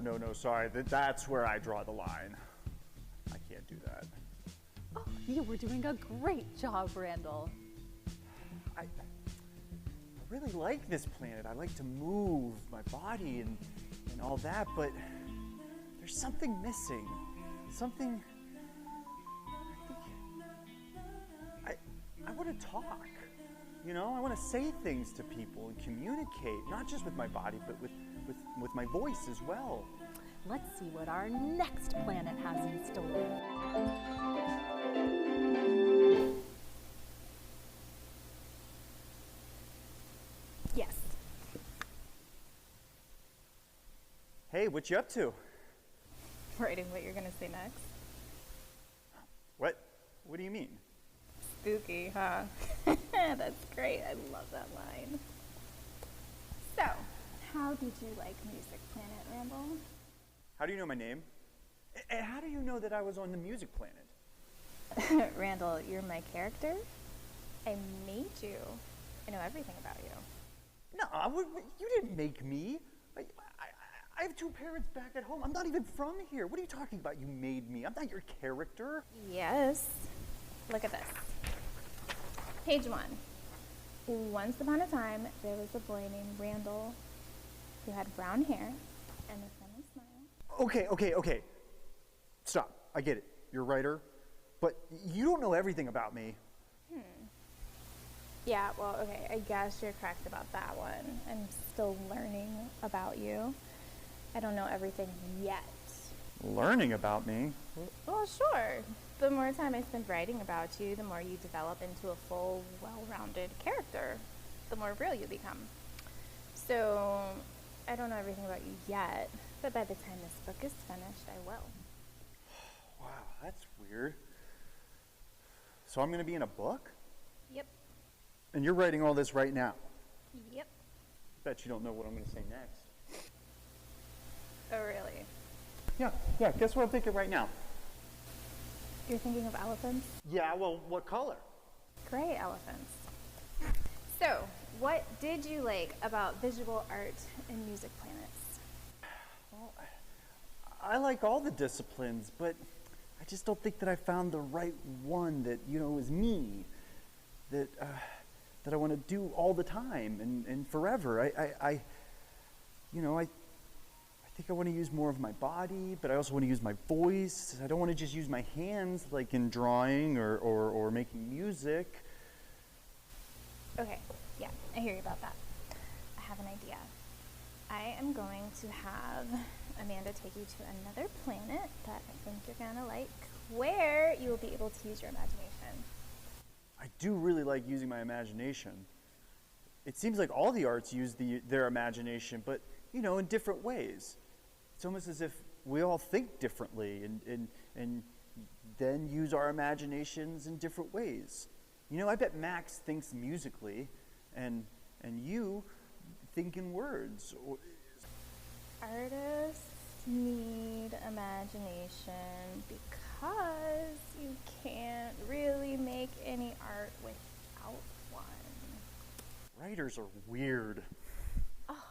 No, sorry. That's where I draw the line. I can't do that. Oh, you were doing a great job, Randall. I really like this planet. I like to move my body and all that, but there's something missing. Something. I want to talk. You know, I want to say things to people and communicate, not just with my body, but with my voice as well. Let's see what our next planet has in store. Yes. Hey, what you up to? Writing what you're going to say next. What? What do you mean? Spooky, huh? That's great. I love that line. So, how did you like Music Planet, Randall? How do you know my name? And how do you know that I was on the Music Planet? Randall, you're my character. I made you. I know everything about you. No, you didn't make me. I have two parents back at home. I'm not even from here. What are you talking about? You made me. I'm not your character. Yes. Look at this. Page 1. Once upon a time, there was a boy named Randall who had brown hair and a friendly smile. Okay. Stop. I get it. You're a writer. But you don't know everything about me. Yeah, well, okay, I guess you're correct about that one. I'm still learning about you. I don't know everything yet. Learning about me? Well, sure. The more time I spend writing about you, the more you develop into a full, well-rounded character. The more real you become. So, I don't know everything about you yet, but by the time this book is finished, I will. Wow, that's weird. So I'm going to be in a book? Yep. And you're writing all this right now? Yep. Bet you don't know what I'm going to say next. Oh, really? Yeah, guess what I'm thinking right now? You're thinking of elephants? Yeah, well, what color? Gray elephants. So, what did you like about visual art and Music Planets? Well, I like all the disciplines, but I just don't think that I found the right one that, is me. That I want to do all the time and forever. I think I want to use more of my body, but I also want to use my voice. I don't want to just use my hands like in drawing or making music. Okay, yeah, I hear you about that. I have an idea. I am going to have Amanda take you to another planet that I think you're going to like, where you will be able to use your imagination. I do really like using my imagination. It seems like all the arts use their imagination, but, in different ways. It's almost as if we all think differently and then use our imaginations in different ways. I bet Max thinks musically, and you think in words. Artists need imagination because you can't really make any art without one. Writers are weird. Oh,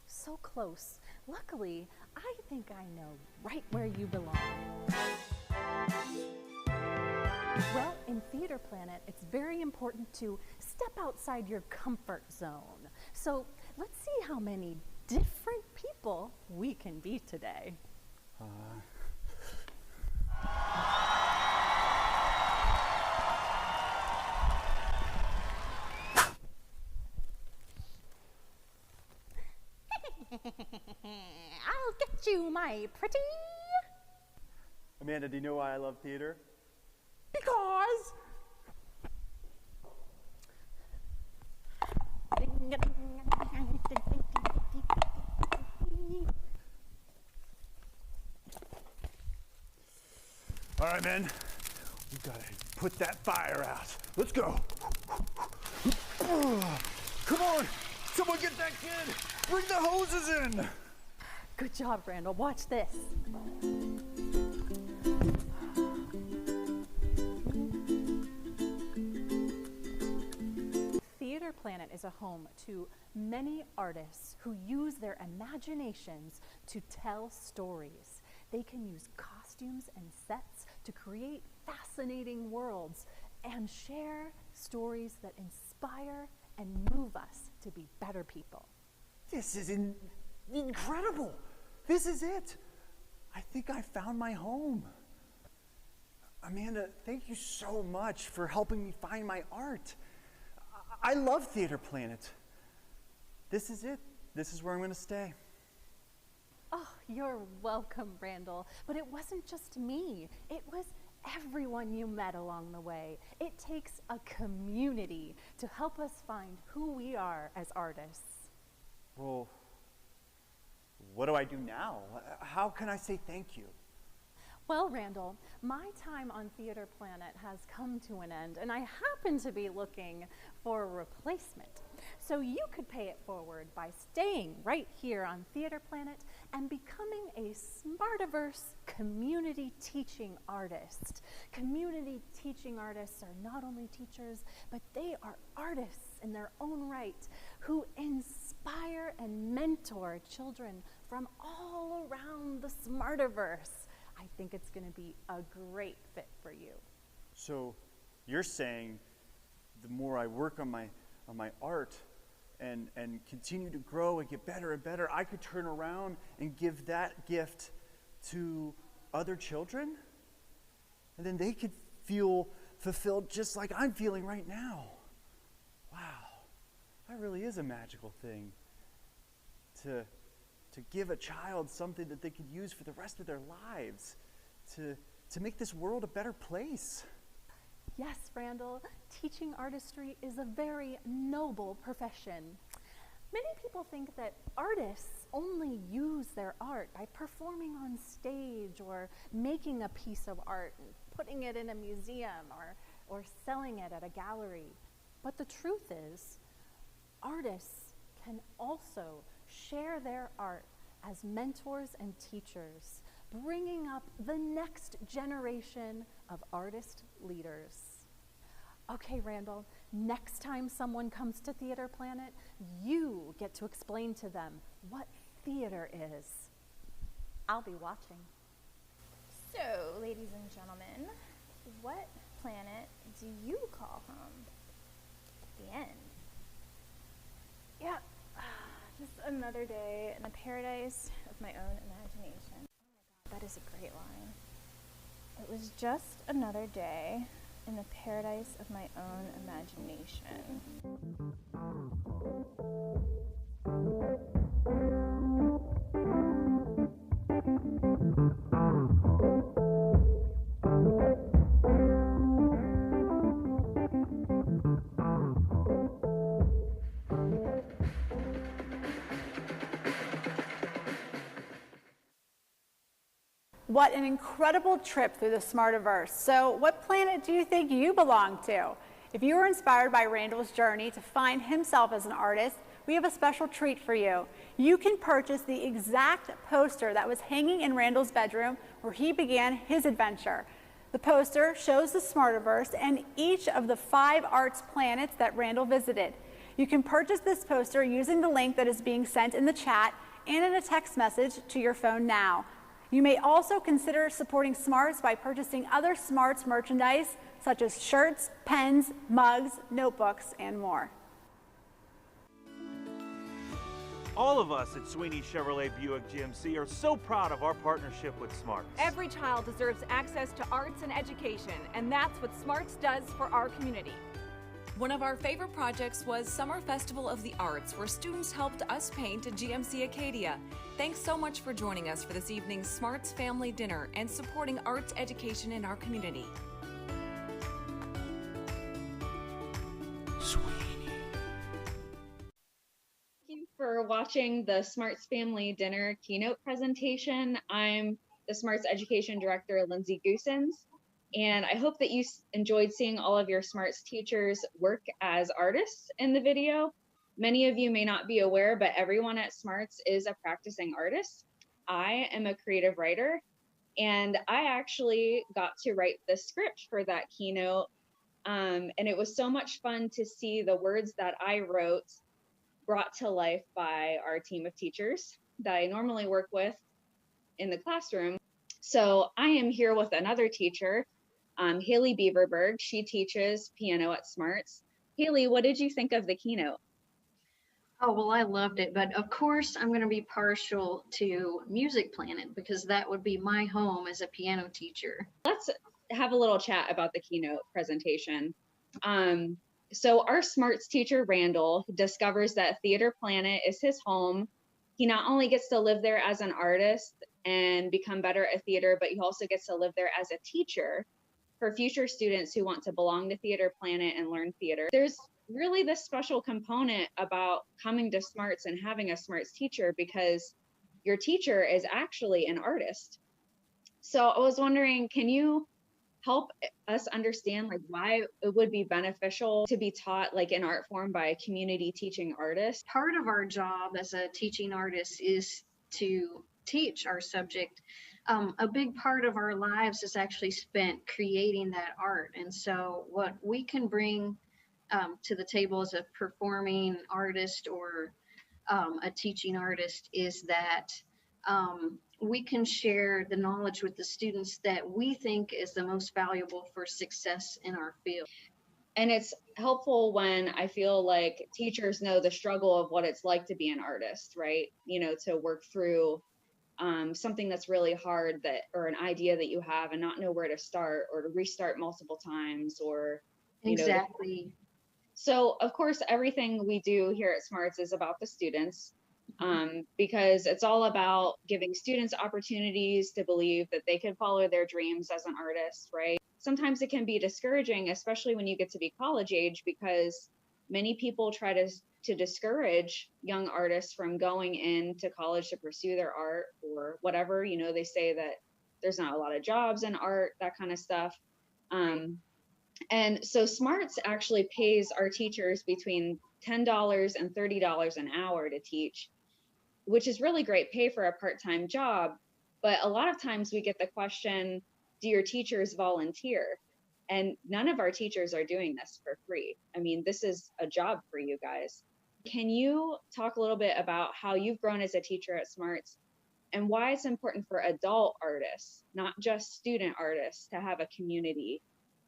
so close. Luckily, I think I know right where you belong. Well, in Theater Planet, it's very important to step outside your comfort zone. So let's see how many different people we can be today. I'll get you, my pretty. Amanda, do you know why I love theater? Because. All right, men. We've got to put that fire out. Let's go. Come on. Someone get that kid. Bring the hoses in. Good job, Randall. Watch this. Theater Planet is a home to many artists who use their imaginations to tell stories. They can use costumes and sets to create fascinating worlds and share stories that inspire and move us to be better people. This is incredible. This is it. I think I found my home. Amanda, thank you so much for helping me find my art. I love Theater Planet. This is it. This is where I'm going to stay. Oh, you're welcome, Randall. But it wasn't just me. It was everyone you met along the way. It takes a community to help us find who we are as artists. Well, what do I do now? How can I say thank you? Well, Randall, my time on Theater Planet has come to an end, and I happen to be looking for a replacement. So you could pay it forward by staying right here on Theater Planet and becoming a Smartiverse community teaching artist. Community teaching artists are not only teachers, but they are artists in their own right who inspire and mentor children from all around the Smartiverse. I think it's going to be a great fit for you. So you're saying the more I work on my art and continue to grow and get better and better, I could turn around and give that gift to other children? And then they could feel fulfilled just like I'm feeling right now. Wow, that really is a magical thing. To give a child something that they could use for the rest of their lives, to make this world a better place. Yes, Randall, teaching artistry is a very noble profession. Many people think that artists only use their art by performing on stage or making a piece of art and putting it in a museum or selling it at a gallery. But the truth is, artists can also share their art as mentors and teachers, bringing up the next generation of artist leaders. Okay, Randall, next time someone comes to Theater Planet, you get to explain to them what theater is. I'll be watching. So, ladies and gentlemen, what planet do you call home? The end. Yeah. Just another day in the paradise of my own imagination. Oh my God, that is a great line. It was just another day in the paradise of my own imagination. What an incredible trip through the Smartiverse. So what planet do you think you belong to? If you were inspired by Randall's journey to find himself as an artist, we have a special treat for you. You can purchase the exact poster that was hanging in Randall's bedroom where he began his adventure. The poster shows the Smartiverse and each of the 5 arts planets that Randall visited. You can purchase this poster using the link that is being sent in the chat and in a text message to your phone now. You may also consider supporting SMARTS by purchasing other SMARTS merchandise such as shirts, pens, mugs, notebooks, and more. All of us at Sweeney Chevrolet Buick GMC are so proud of our partnership with SMARTS. Every child deserves access to arts and education, and that's what SMARTS does for our community. One of our favorite projects was Summer Festival of the Arts, where students helped us paint a GMC Acadia. Thanks so much for joining us for this evening's SMARTS Family Dinner and supporting arts education in our community. Thank you for watching the SMARTS Family Dinner keynote presentation. I'm the SMARTS Education Director, Lindsay Goosens, and I hope that you enjoyed seeing all of your SMARTS teachers work as artists in the video. Many of you may not be aware, but everyone at SMARTS is a practicing artist. I am a creative writer, and I actually got to write the script for that keynote, and it was so much fun to see the words that I wrote brought to life by our team of teachers that I normally work with in the classroom. So I am here with another teacher, Haley Beaverberg. She teaches piano at SMARTS. Haley, what did you think of the keynote? Oh, well, I loved it, but of course I'm going to be partial to Music Planet because that would be my home as a piano teacher. Let's have a little chat about the keynote presentation. So our SMARTS teacher, Randall, discovers that Theater Planet is his home. He not only gets to live there as an artist and become better at theater, but he also gets to live there as a teacher for future students who want to belong to Theater Planet and learn theater. There's really this special component about coming to SMARTS and having a SMARTS teacher because your teacher is actually an artist. So I was wondering, can you help us understand like why it would be beneficial to be taught like an art form by a community teaching artist? Part of our job as a teaching artist is to teach our subject. A big part of our lives is actually spent creating that art. And so what we can bring to the table as a performing artist or a teaching artist is that we can share the knowledge with the students that we think is the most valuable for success in our field. And it's helpful when I feel like teachers know the struggle of what it's like to be an artist, right? You know, to work through something that's really hard that, or an idea that you have and not know where to start or to restart multiple times or, you know. Exactly. So of course, everything we do here at SMARTS is about the students. Because it's all about giving students opportunities to believe that they can follow their dreams as an artist, right? Sometimes it can be discouraging, especially when you get to be college age, because many people try to discourage young artists from going into college to pursue their art or whatever. You know, they say that there's not a lot of jobs in art, that kind of stuff. And so SMARTS actually pays our teachers between $10 and $30 an hour to teach, which is really great pay for a part-time job. But a lot of times we get the question, do your teachers volunteer? And none of our teachers are doing this for free. I mean, this is a job for you guys. Can you talk a little bit about how you've grown as a teacher at SMARTS and why it's important for adult artists, not just student artists, to have a community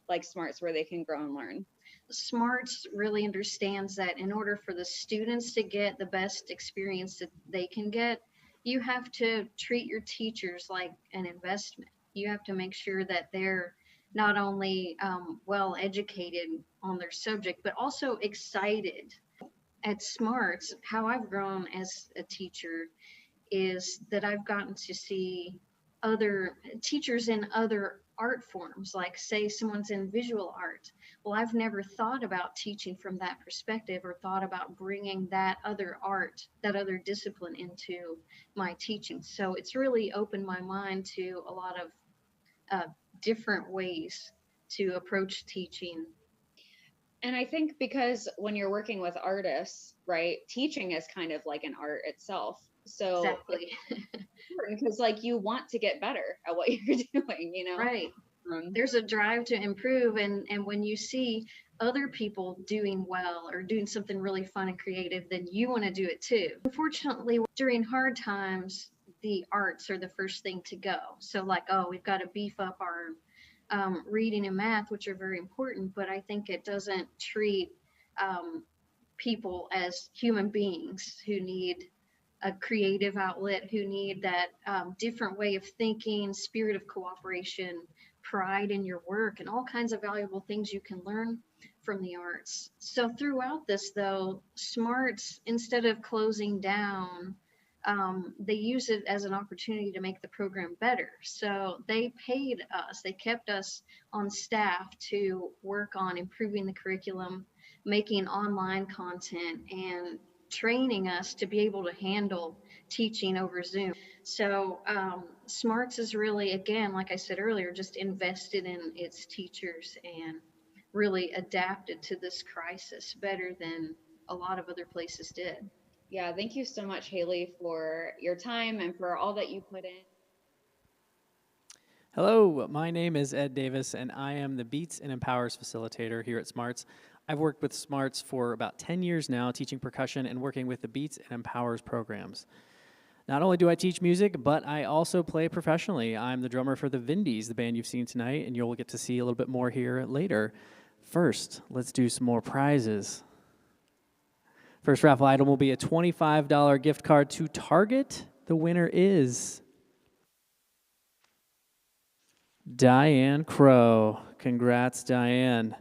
like SMARTS where they can grow and learn? SMARTS really understands that in order for the students to get the best experience that they can get, you have to treat your teachers like an investment. You have to make sure that they're not only well educated on their subject, but also excited. At SMARTS, how I've grown as a teacher is that I've gotten to see other teachers in other art forms, like say someone's in visual art. Well, I've never thought about teaching from that perspective or thought about bringing that other art, that other discipline into my teaching. So it's really opened my mind to a lot of different ways to approach teaching. And I think because when you're working with artists, right, teaching is kind of like an art itself. So Exactly. because like you want to get better at what you're doing, you know? Right. There's a drive to improve, and when you see other people doing well or doing something really fun and creative, then you want to do it too. Unfortunately, during hard times, the arts are the first thing to go. So like, oh, we've got to beef up our reading and math, which are very important, but I think it doesn't treat people as human beings who need a creative outlet, who need that different way of thinking, spirit of cooperation, pride in your work, and all kinds of valuable things you can learn from the arts. So throughout this, though, SMARTS, instead of closing down, they use it as an opportunity to make the program better. So they paid us, they kept us on staff to work on improving the curriculum, making online content, and training us to be able to handle teaching over Zoom. So SMARTS is really, again, like I said earlier, just invested in its teachers and really adapted to this crisis better than a lot of other places did. Yeah, thank you so much, Haley, for your time and for all that you put in. Hello, my name is Ed Davis, and I am the Beats and Empowers facilitator here at SMARTS. I've worked with SMARTS for about 10 years now, teaching percussion and working with the Beats and Empowers programs. Not only do I teach music, but I also play professionally. I'm the drummer for the Vindys, the band you've seen tonight, and you'll get to see a little bit more here later. First, let's do some more prizes. First raffle item will be a $25 gift card to Target. The winner is Diane Crow. Congrats, Diane.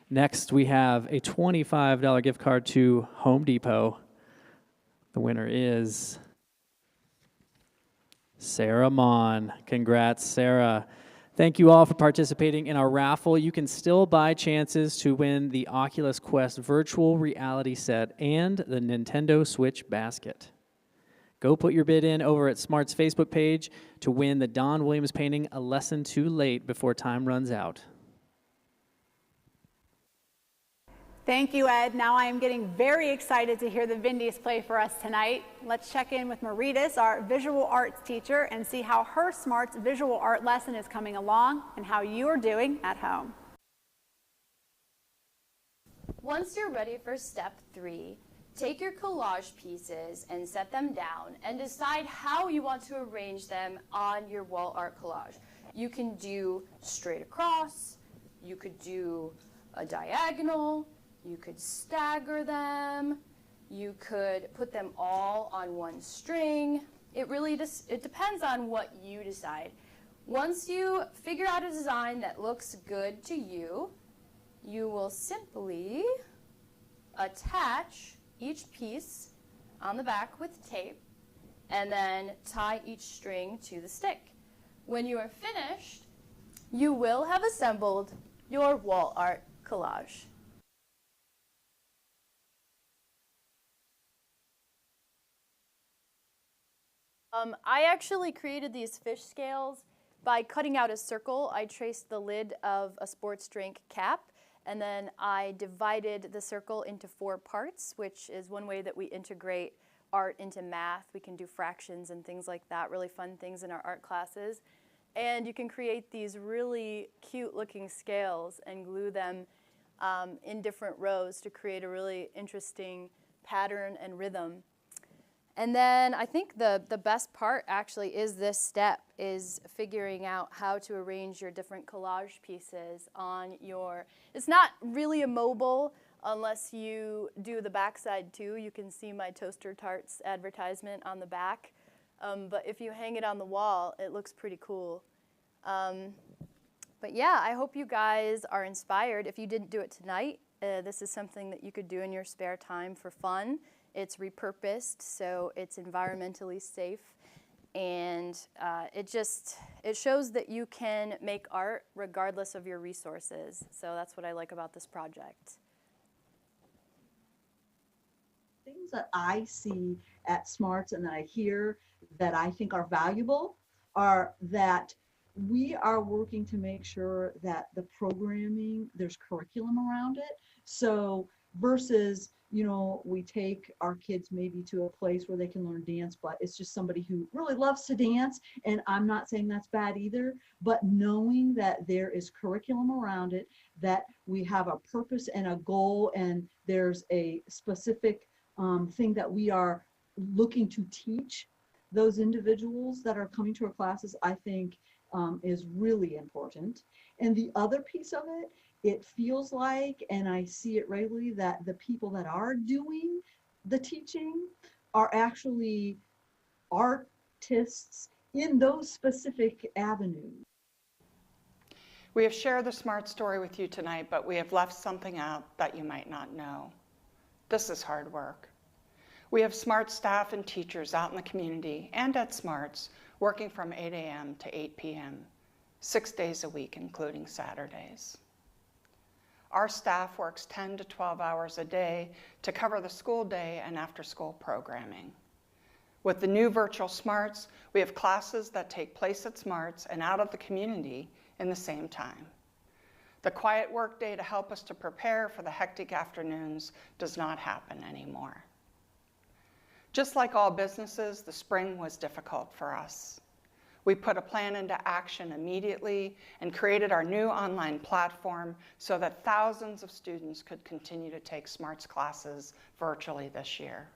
Next, we have a $25 gift card to Home Depot. The winner is Sarah Mon. Congrats, Sarah. Thank you all for participating in our raffle. You can still buy chances to win the Oculus Quest virtual reality set and the Nintendo Switch basket. Go put your bid in over at SMART's Facebook page to win the Don Williams painting, A Lesson Too Late, before time runs out. Thank you, Ed. Now I am getting very excited to hear the Vindys play for us tonight. Let's check in with Maritas, our visual arts teacher, and see how her SMARTS visual art lesson is coming along and how you are doing at home. Once you're ready for step 3, take your collage pieces and set them down and decide how you want to arrange them on your wall art collage. You can do straight across, you could do a diagonal, you could stagger them, you could put them all on one string. It really it depends on what you decide. Once you figure out a design that looks good to you, you will simply attach each piece on the back with tape and then tie each string to the stick. When you are finished, you will have assembled your wall art collage. I actually created these fish scales by cutting out a circle. I traced the lid of a sports drink cap, and then I divided the circle into 4 parts, which is one way that we integrate art into math. We can do fractions and things like that, really fun things in our art classes. And you can create these really cute looking scales and glue them in different rows to create a really interesting pattern and rhythm. And then I think the best part actually is this step, is figuring out how to arrange your different collage pieces on your, it's not really immobile unless you do the backside too. You can see my Toaster Tarts advertisement on the back. But if you hang it on the wall, it looks pretty cool. But yeah, I hope you guys are inspired. If you didn't do it tonight, this is something that you could do in your spare time for fun. It's repurposed, so it's environmentally safe, and it shows that you can make art regardless of your resources. So that's what I like about this project. Things that I see at SMARTS and that I hear that I think are valuable are that we are working to make sure that the programming, there's curriculum around it. So versus, we take our kids maybe to a place where they can learn dance, but it's just somebody who really loves to dance. And I'm not saying that's bad either, but knowing that there is curriculum around it, that we have a purpose and a goal, and there's a specific thing that we are looking to teach those individuals that are coming to our classes, I think is really important. And the other piece of it, it feels like, and I see it regularly, that the people that are doing the teaching are actually artists in those specific avenues. We have shared the SMART story with you tonight, but we have left something out that you might not know. This is hard work. We have SMART staff and teachers out in the community and at SMARTS working from 8 a.m. to 8 p.m., 6 days a week, including Saturdays. Our staff works 10 to 12 hours a day to cover the school day and after-school programming. With the new virtual SMARTS, we have classes that take place at SMARTS and out of the community in the same time. The quiet work day to help us to prepare for the hectic afternoons does not happen anymore. Just like all businesses, the spring was difficult for us. We put a plan into action immediately and created our new online platform so that thousands of students could continue to take SMARTS classes virtually this year.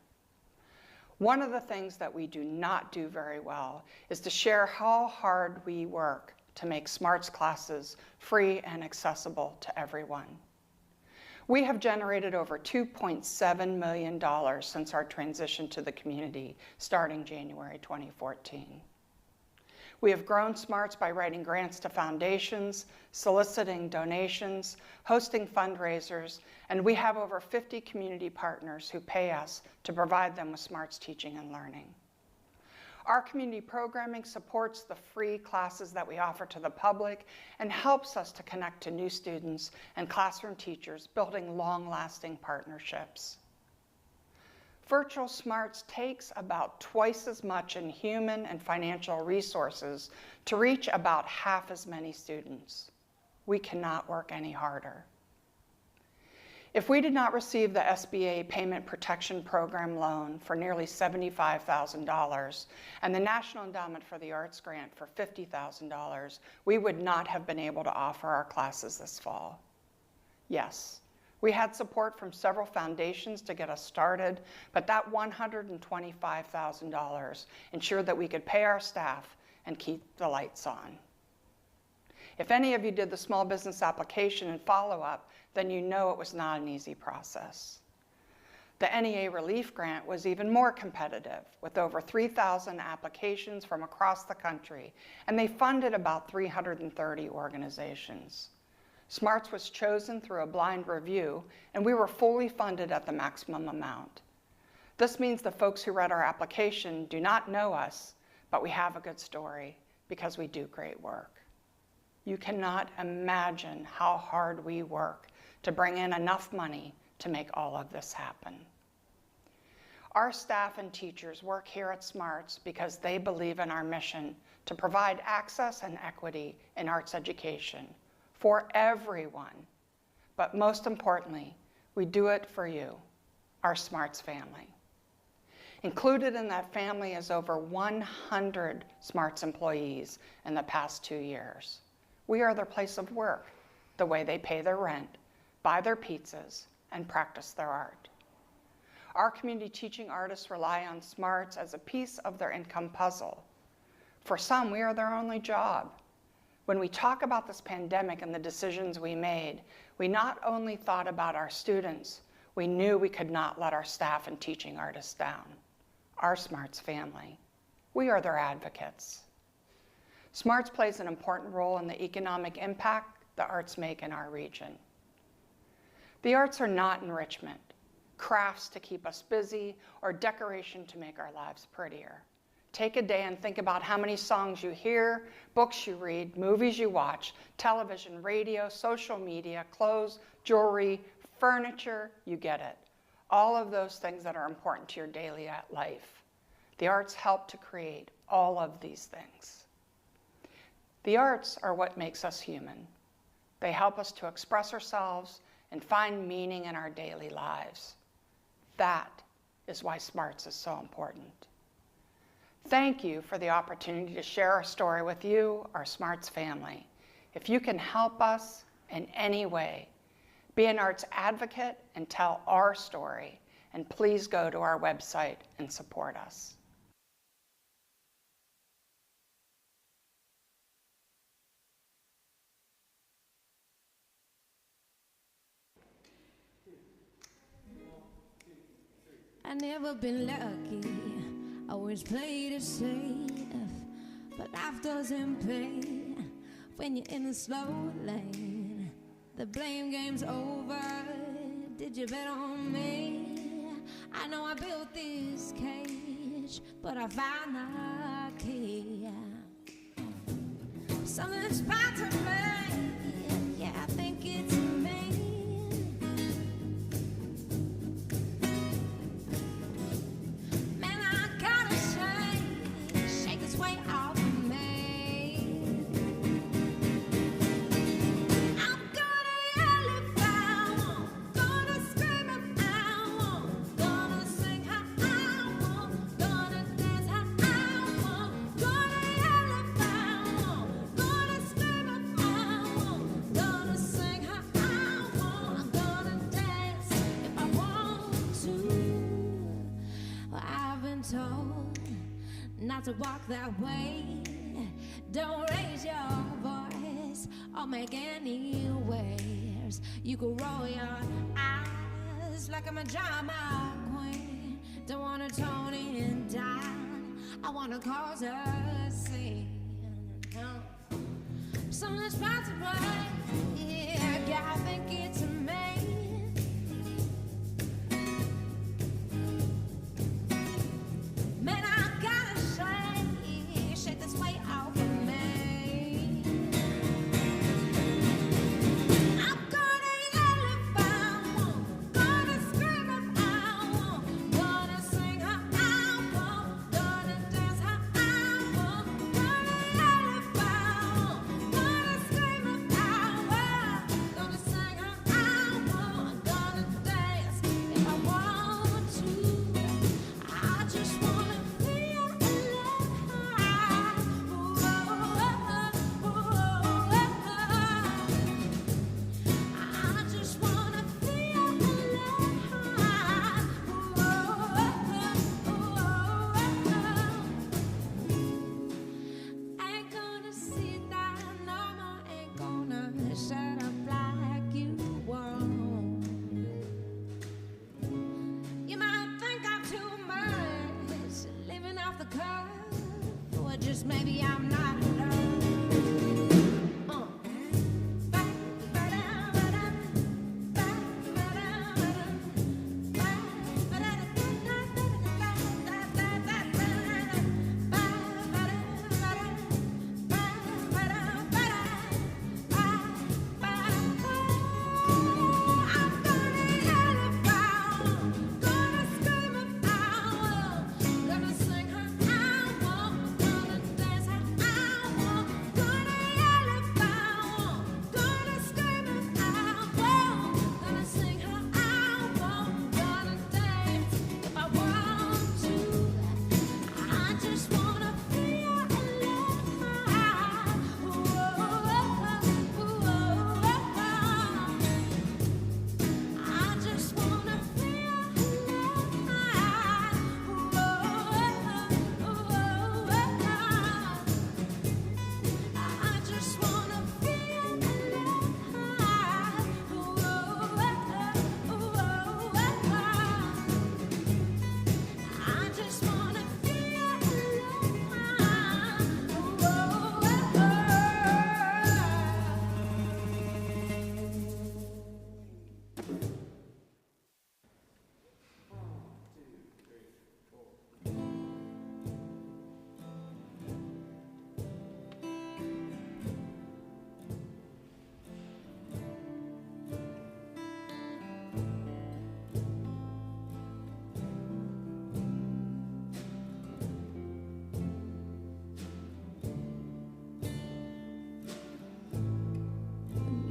One of the things that we do not do very well is to share how hard we work to make SMARTS classes free and accessible to everyone. We have generated over $2.7 million since our transition to the community starting January 2014. We have grown SMARTS by writing grants to foundations, soliciting donations, hosting fundraisers, and we have over 50 community partners who pay us to provide them with SMARTS teaching and learning. Our community programming supports the free classes that we offer to the public and helps us to connect to new students and classroom teachers, building long-lasting partnerships. Virtual SMARTS takes about twice as much in human and financial resources to reach about half as many students. We cannot work any harder. If we did not receive the SBA Payment Protection Program loan for nearly $75,000 and the National Endowment for the Arts grant for $50,000, we would not have been able to offer our classes this fall. Yes, we had support from several foundations to get us started, but that $125,000 ensured that we could pay our staff and keep the lights on. If any of you did the small business application and follow-up, then you know it was not an easy process. The NEA Relief Grant was even more competitive, with over 3,000 applications from across the country, and they funded about 330 organizations. SMARTS was chosen through a blind review, and we were fully funded at the maximum amount. This means the folks who read our application do not know us, but we have a good story because we do great work. You cannot imagine how hard we work to bring in enough money to make all of this happen. Our staff and teachers work here at SMARTS because they believe in our mission to provide access and equity in arts education for everyone. But most importantly, we do it for you, our SMARTS family. Included in that family is over 100 SMARTS employees in the past 2 years. We are their place of work, the way they pay their rent, buy their pizzas, and practice their art. Our community teaching artists rely on SMARTS as a piece of their income puzzle. For some, we are their only job. When we talk about this pandemic and the decisions we made, we not only thought about our students, we knew we could not let our staff and teaching artists down. Our SMARTS family. We are their advocates. SMARTS plays an important role in the economic impact the arts make in our region. The arts are not enrichment, crafts to keep us busy, or decoration to make our lives prettier. Take a day and think about how many songs you hear, books you read, movies you watch, television, radio, social media, clothes, jewelry, furniture, you get it. All of those things that are important to your daily life. The arts help to create all of these things. The arts are what makes us human. They help us to express ourselves and find meaning in our daily lives. That is why SMARTS is so important. Thank you for the opportunity to share our story with you, our SMARTS family. If you can help us in any way, be an arts advocate and tell our story, and please go to our website and support us. I never been lucky, always played it safe, but life doesn't pay when you're in a slow lane. The blame game's over, did you bet on me? I know I built this cage, but I found the key. Something's about to break, yeah, I think it's me. Not to walk that way. Don't raise your voice or make any waves. You can roll your eyes like I'm a drama queen. Don't wanna tone it down, I wanna cause a scene. Something's about to break, yeah, I think it's me.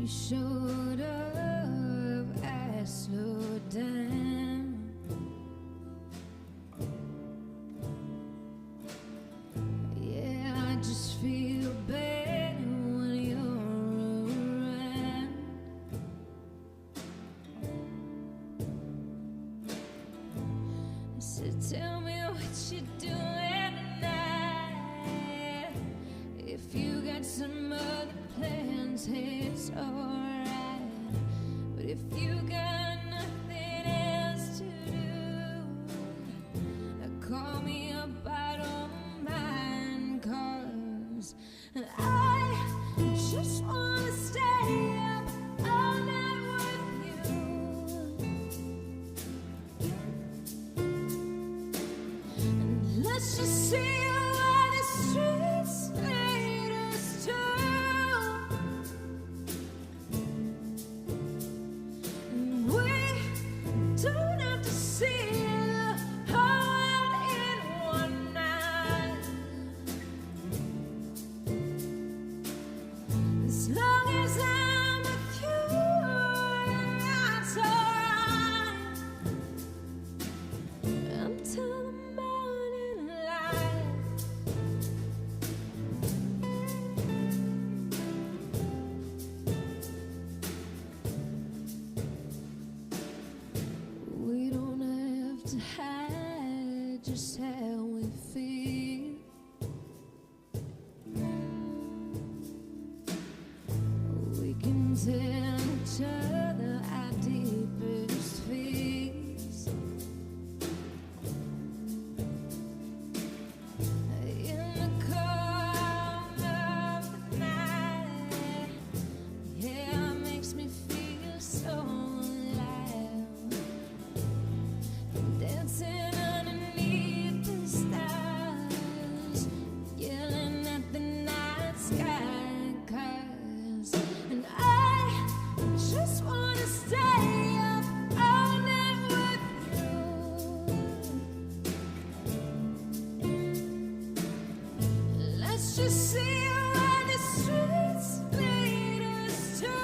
You showed up, I slowed down. Yeah, I just feel better when you're around. I said, tell me what you're doing tonight. If you got some other plans, hey, it's alright. But if you got nothing else to do, call me up, I don't mind, 'cause I just wanna stay up all night with you. And let's just see where the streets lead us to. And we don't have to see the whole world in one night. As long as I'm with you, that's alright. Until the morning light. We don't have to hide just how we feel. We can tell each other our deepest fears. In the calm of the night, yeah, it makes me feel so alive. Dancing underneath the stars, yelling at the night sky, 'cause and I just wanna stay up all night with you. Let's just see where the streets lead us to.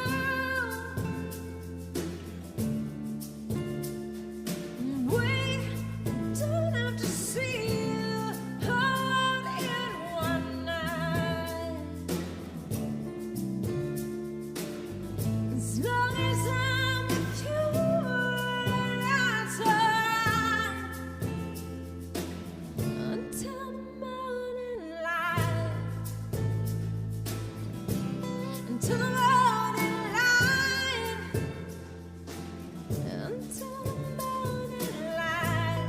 We don't have to see the whole world in one night. As long as I'm with you, that's alright. Until the morning light. Until the morning light. Until the morning light.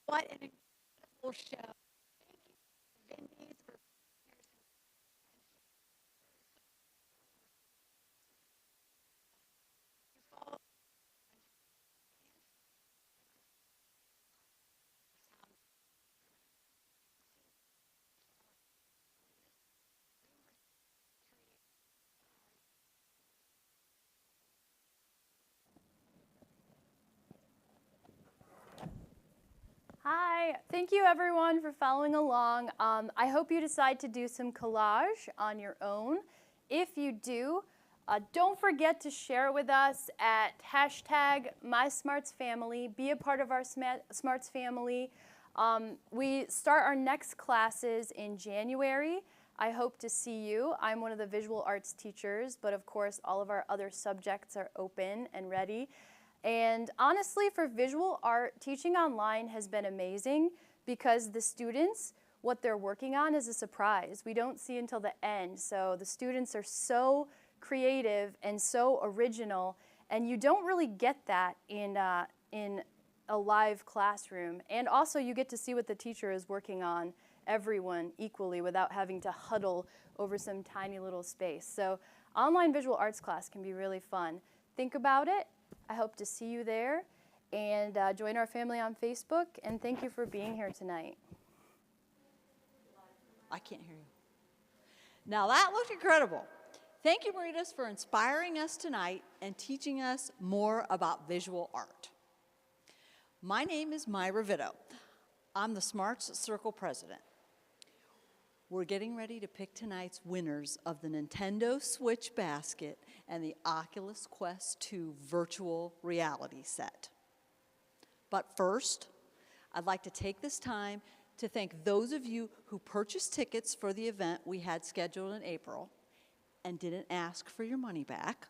What an incredible show. Thank you, Vindys, for Hi, thank you everyone for following along. I hope you decide to do some collage on your own. If you do, don't forget to share with us at #MySmartsFamily. Be a part of our Smarts family. We start our next classes in January. I hope to see you. I'm one of the visual arts teachers, but of course all of our other subjects are open and ready. And honestly, for visual art, teaching online has been amazing because the students, what they're working on is a surprise. We don't see until the end. So the students are so creative and so original, and you don't really get that in a live classroom. And also you get to see what the teacher is working on, everyone equally, without having to huddle over some tiny little space. So online visual arts class can be really fun. Think about it. I hope to see you there, and join our family on Facebook, and thank you for being here tonight. I can't hear you. Now that looked incredible. Thank you, Maritas, for inspiring us tonight and teaching us more about visual art. My name is Myra Vito. I'm the SMARTS Circle President. We're getting ready to pick tonight's winners of the Nintendo Switch basket and the Oculus Quest 2 virtual reality set. But first, I'd like to take this time to thank those of you who purchased tickets for the event we had scheduled in April and didn't ask for your money back.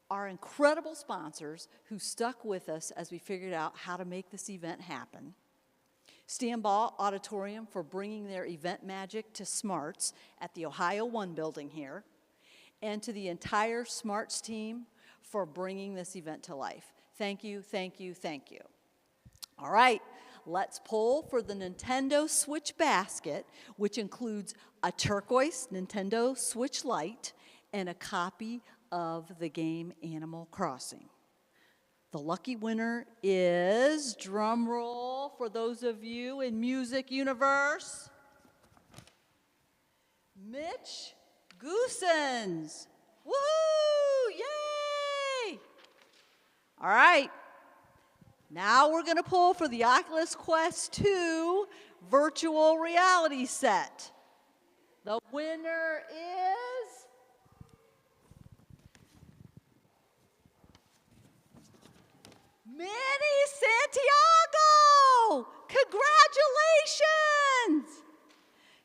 Our incredible sponsors who stuck with us as we figured out how to make this event happen. Stambaugh Auditorium for bringing their event magic to SMARTS at the Ohio One building here, and to the entire SMARTS team for bringing this event to life. Thank you, thank you, thank you. All right, let's pull for the Nintendo Switch basket, which includes a turquoise Nintendo Switch Lite and a copy of the game Animal Crossing. The lucky winner is, drum roll for those of you in Music Universe, Mitch Goosens. Woohoo! Yay! All right. Now we're going to pull for the Oculus Quest 2 virtual reality set. The winner is Manny Santiago! Congratulations!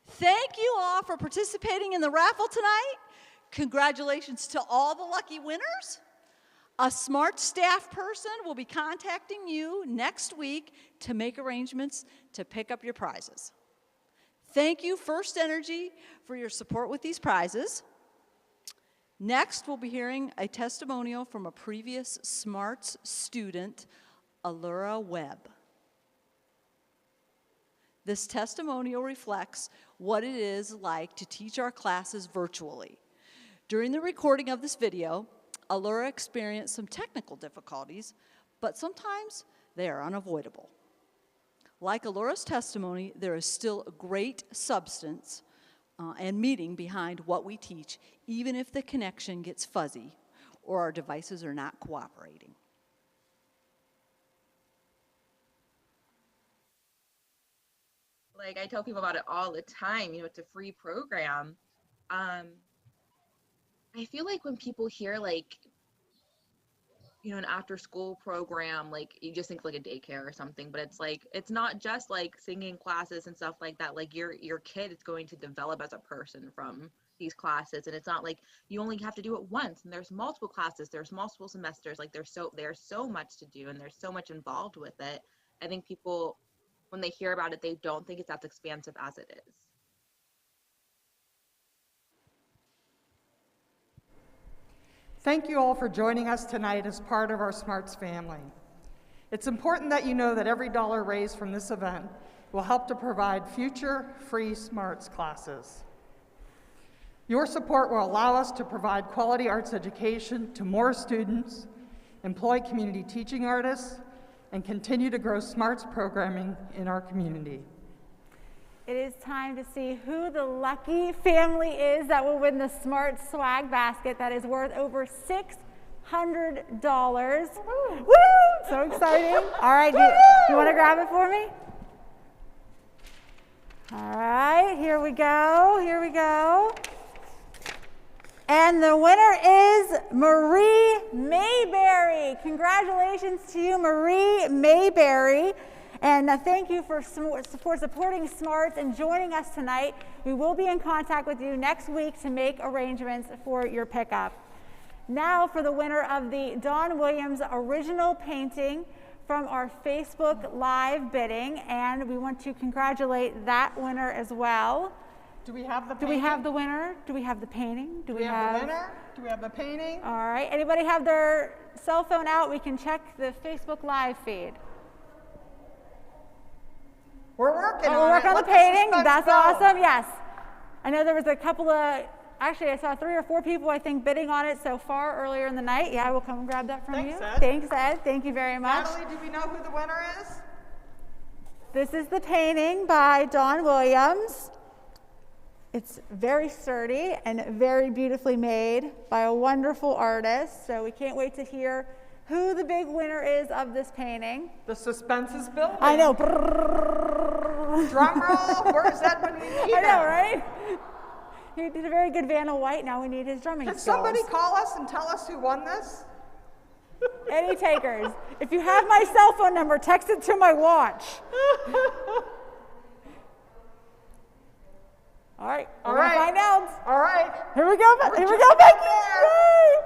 Thank you all for participating in the raffle tonight. Congratulations to all the lucky winners. A SMART staff person will be contacting you next week to make arrangements to pick up your prizes. Thank you, First Energy, for your support with these prizes. Next, we'll be hearing a testimonial from a previous SMARTS student, Allura Webb. This testimonial reflects what it is like to teach our classes virtually. During the recording of this video, Allura experienced some technical difficulties, but sometimes they are unavoidable. Like Allura's testimony, there is still a great substance and meaning behind what we teach, even if the connection gets fuzzy or our devices are not cooperating. Like I tell people about it all the time, you know, it's a free program. I feel like when people hear like, you know, an after school program, like you just think like a daycare or something, but it's like, it's not just like singing classes and stuff like that. Like your kid is going to develop as a person from these classes. And it's not like you only have to do it once, and there's multiple classes, there's multiple semesters, like there's so much to do and there's so much involved with it. I think people, when they hear about it, they don't think it's as expansive as it is. Thank you all for joining us tonight as part of our SMARTS family. It's important that you know that every dollar raised from this event will help to provide future free SMARTS classes. Your support will allow us to provide quality arts education to more students, employ community teaching artists, and continue to grow SMARTS programming in our community. It is time to see who the lucky family is that will win the SMART swag basket that is worth over $600. Woo! So exciting. All right, you want to grab it for me? All right, here we go. Here we go. And the winner is Marie Mayberry. Congratulations to you, Marie Mayberry. And thank you for supporting SMARTS and joining us tonight. We will be in contact with you next week to make arrangements for your pickup. Now for the winner of the Don Williams original painting from our Facebook Live bidding. And we want to congratulate that winner as well. Do we have the painting? Do we have the winner? Do we have the painting? Do we have the winner? Do we have the painting? All right. Anybody have their cell phone out? We can check the Facebook Live feed. We're working on it. We're working on the Let painting. suspense That's go. awesome. Yes. I know there was a couple of, actually I saw 3 or 4 people I think bidding on it so far earlier in the night. Yeah, we'll come and grab that from you. Ed. Thanks, Ed. Thank you very much. Natalie, do we know who the winner is? This is the painting by Don Williams. It's very sturdy and very beautifully made by a wonderful artist. So we can't wait to hear who the big winner is of this painting. The suspense is building. I know. Drum roll. Where's Ed when we need I know, him? right? He did a very good Vanna White. Now we need his drumming Can skills. somebody call us and tell us who won this? Any takers? If you have my cell phone number, text it to my watch. All right. All We're right. gonna find out. All right. Here we go. Here we go, just Becky. there. Yay!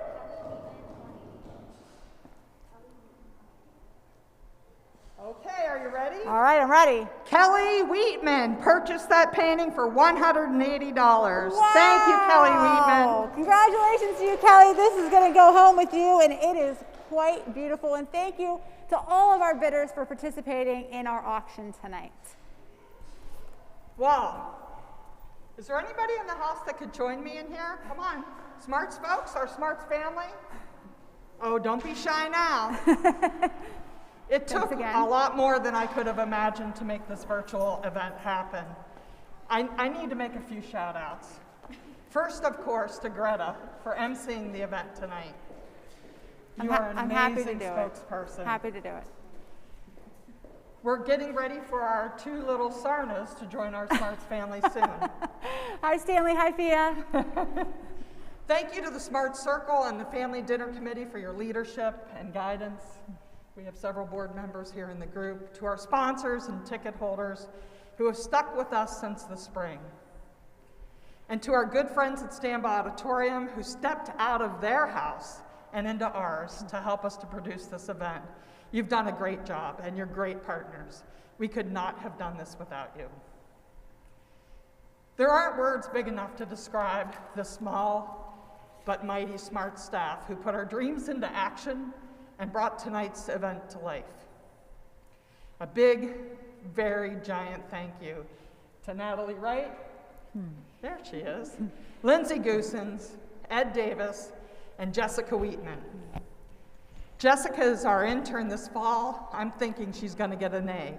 Okay, are you ready? All right, I'm ready. Kelly Wheatman purchased that painting for $180. Wow. Thank you, Kelly Wheatman. Congratulations to you, Kelly. This is going to go home with you, and it is quite beautiful. And thank you to all of our bidders for participating in our auction tonight. Wow. Is there anybody in the house that could join me in here? Come on. SMARTS folks, our SMARTS family. Oh, don't be shy now. It took a lot more than I could have imagined to make this virtual event happen. I need to make a few shout outs. First, of course, to Greta for emceeing the event tonight. You are an I'm happy to amazing do spokesperson. it. Happy to do it. We're getting ready for our 2 little Sarnas to join our SMARTS family soon. Hi, Stanley. Hi, Fia. Thank you to the SMARTS Circle and the Family Dinner Committee for your leadership and guidance. We have several board members here in the group. To our sponsors and ticket holders who have stuck with us since the spring. And to our good friends at Standby Auditorium who stepped out of their house and into ours to help us to produce this event. You've done a great job and you're great partners. We could not have done this without you. There aren't words big enough to describe the small but mighty SMARTS staff who put our dreams into action and brought tonight's event to life. A big, very giant thank you to Natalie Wright, there she is, Lindsay Goosens, Ed Davis, and Jessica Wheatman. Jessica is our intern this fall. I'm thinking she's gonna get an A.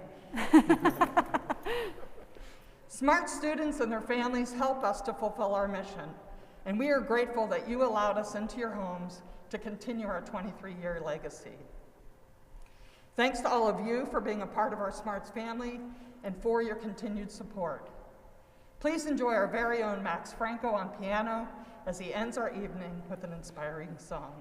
SMARTS students and their families help us to fulfill our mission, and we are grateful that you allowed us into your homes to continue our 23-year legacy. Thanks to all of you for being a part of our SMARTS family and for your continued support. Please enjoy our very own Max Franco on piano as he ends our evening with an inspiring song.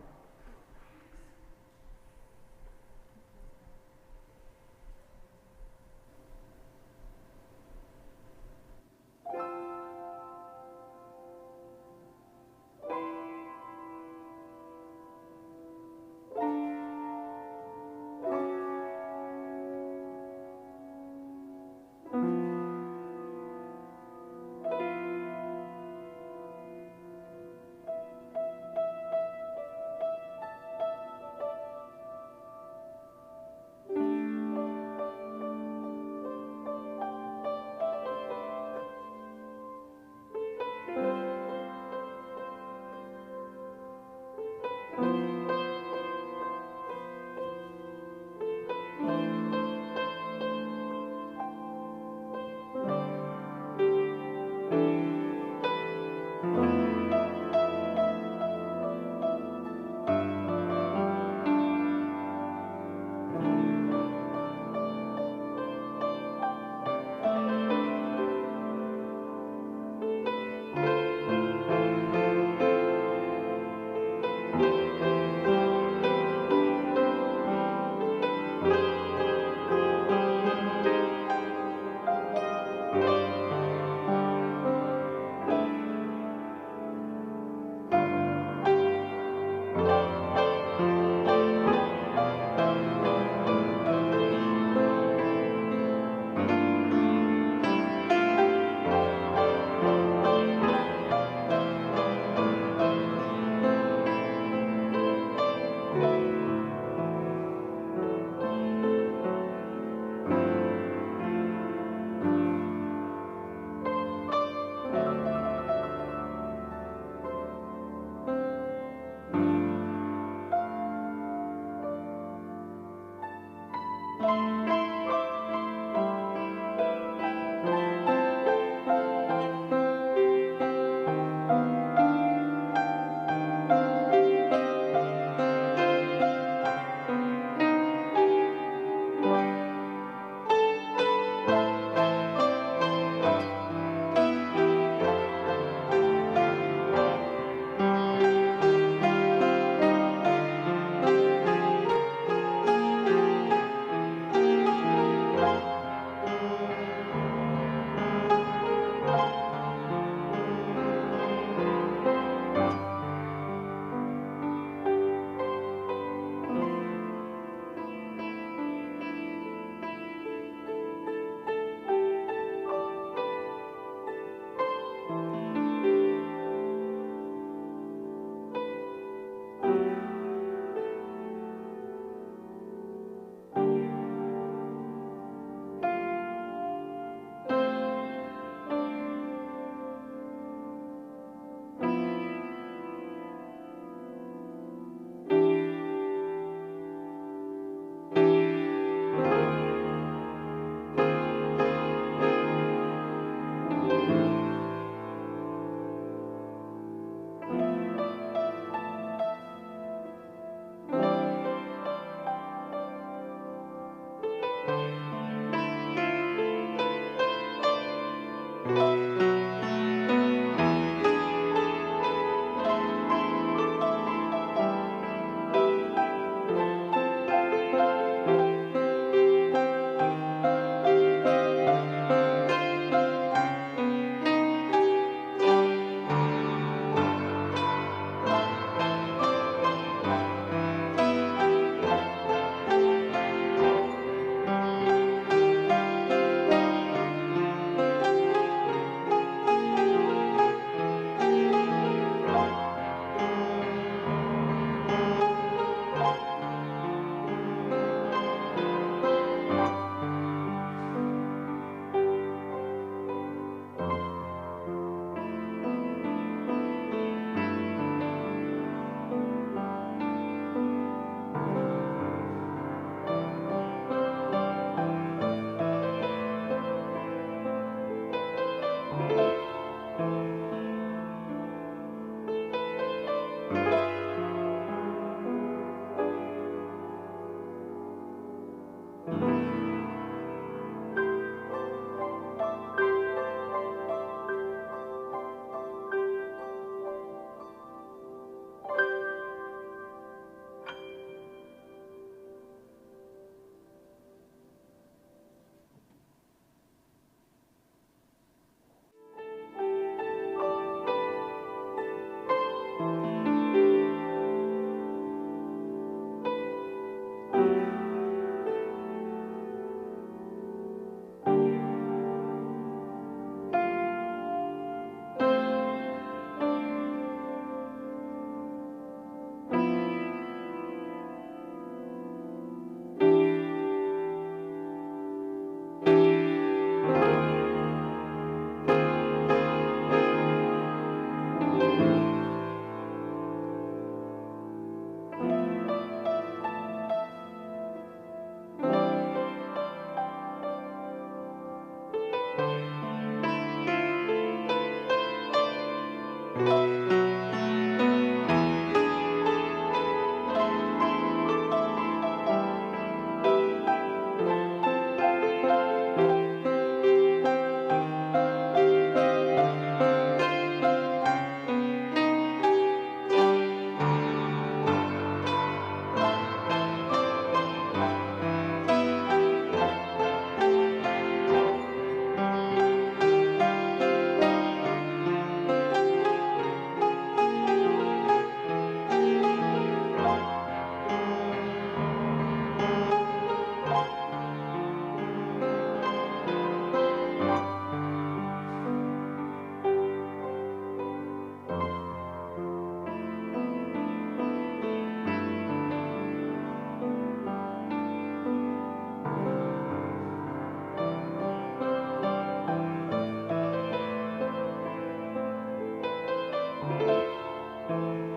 you.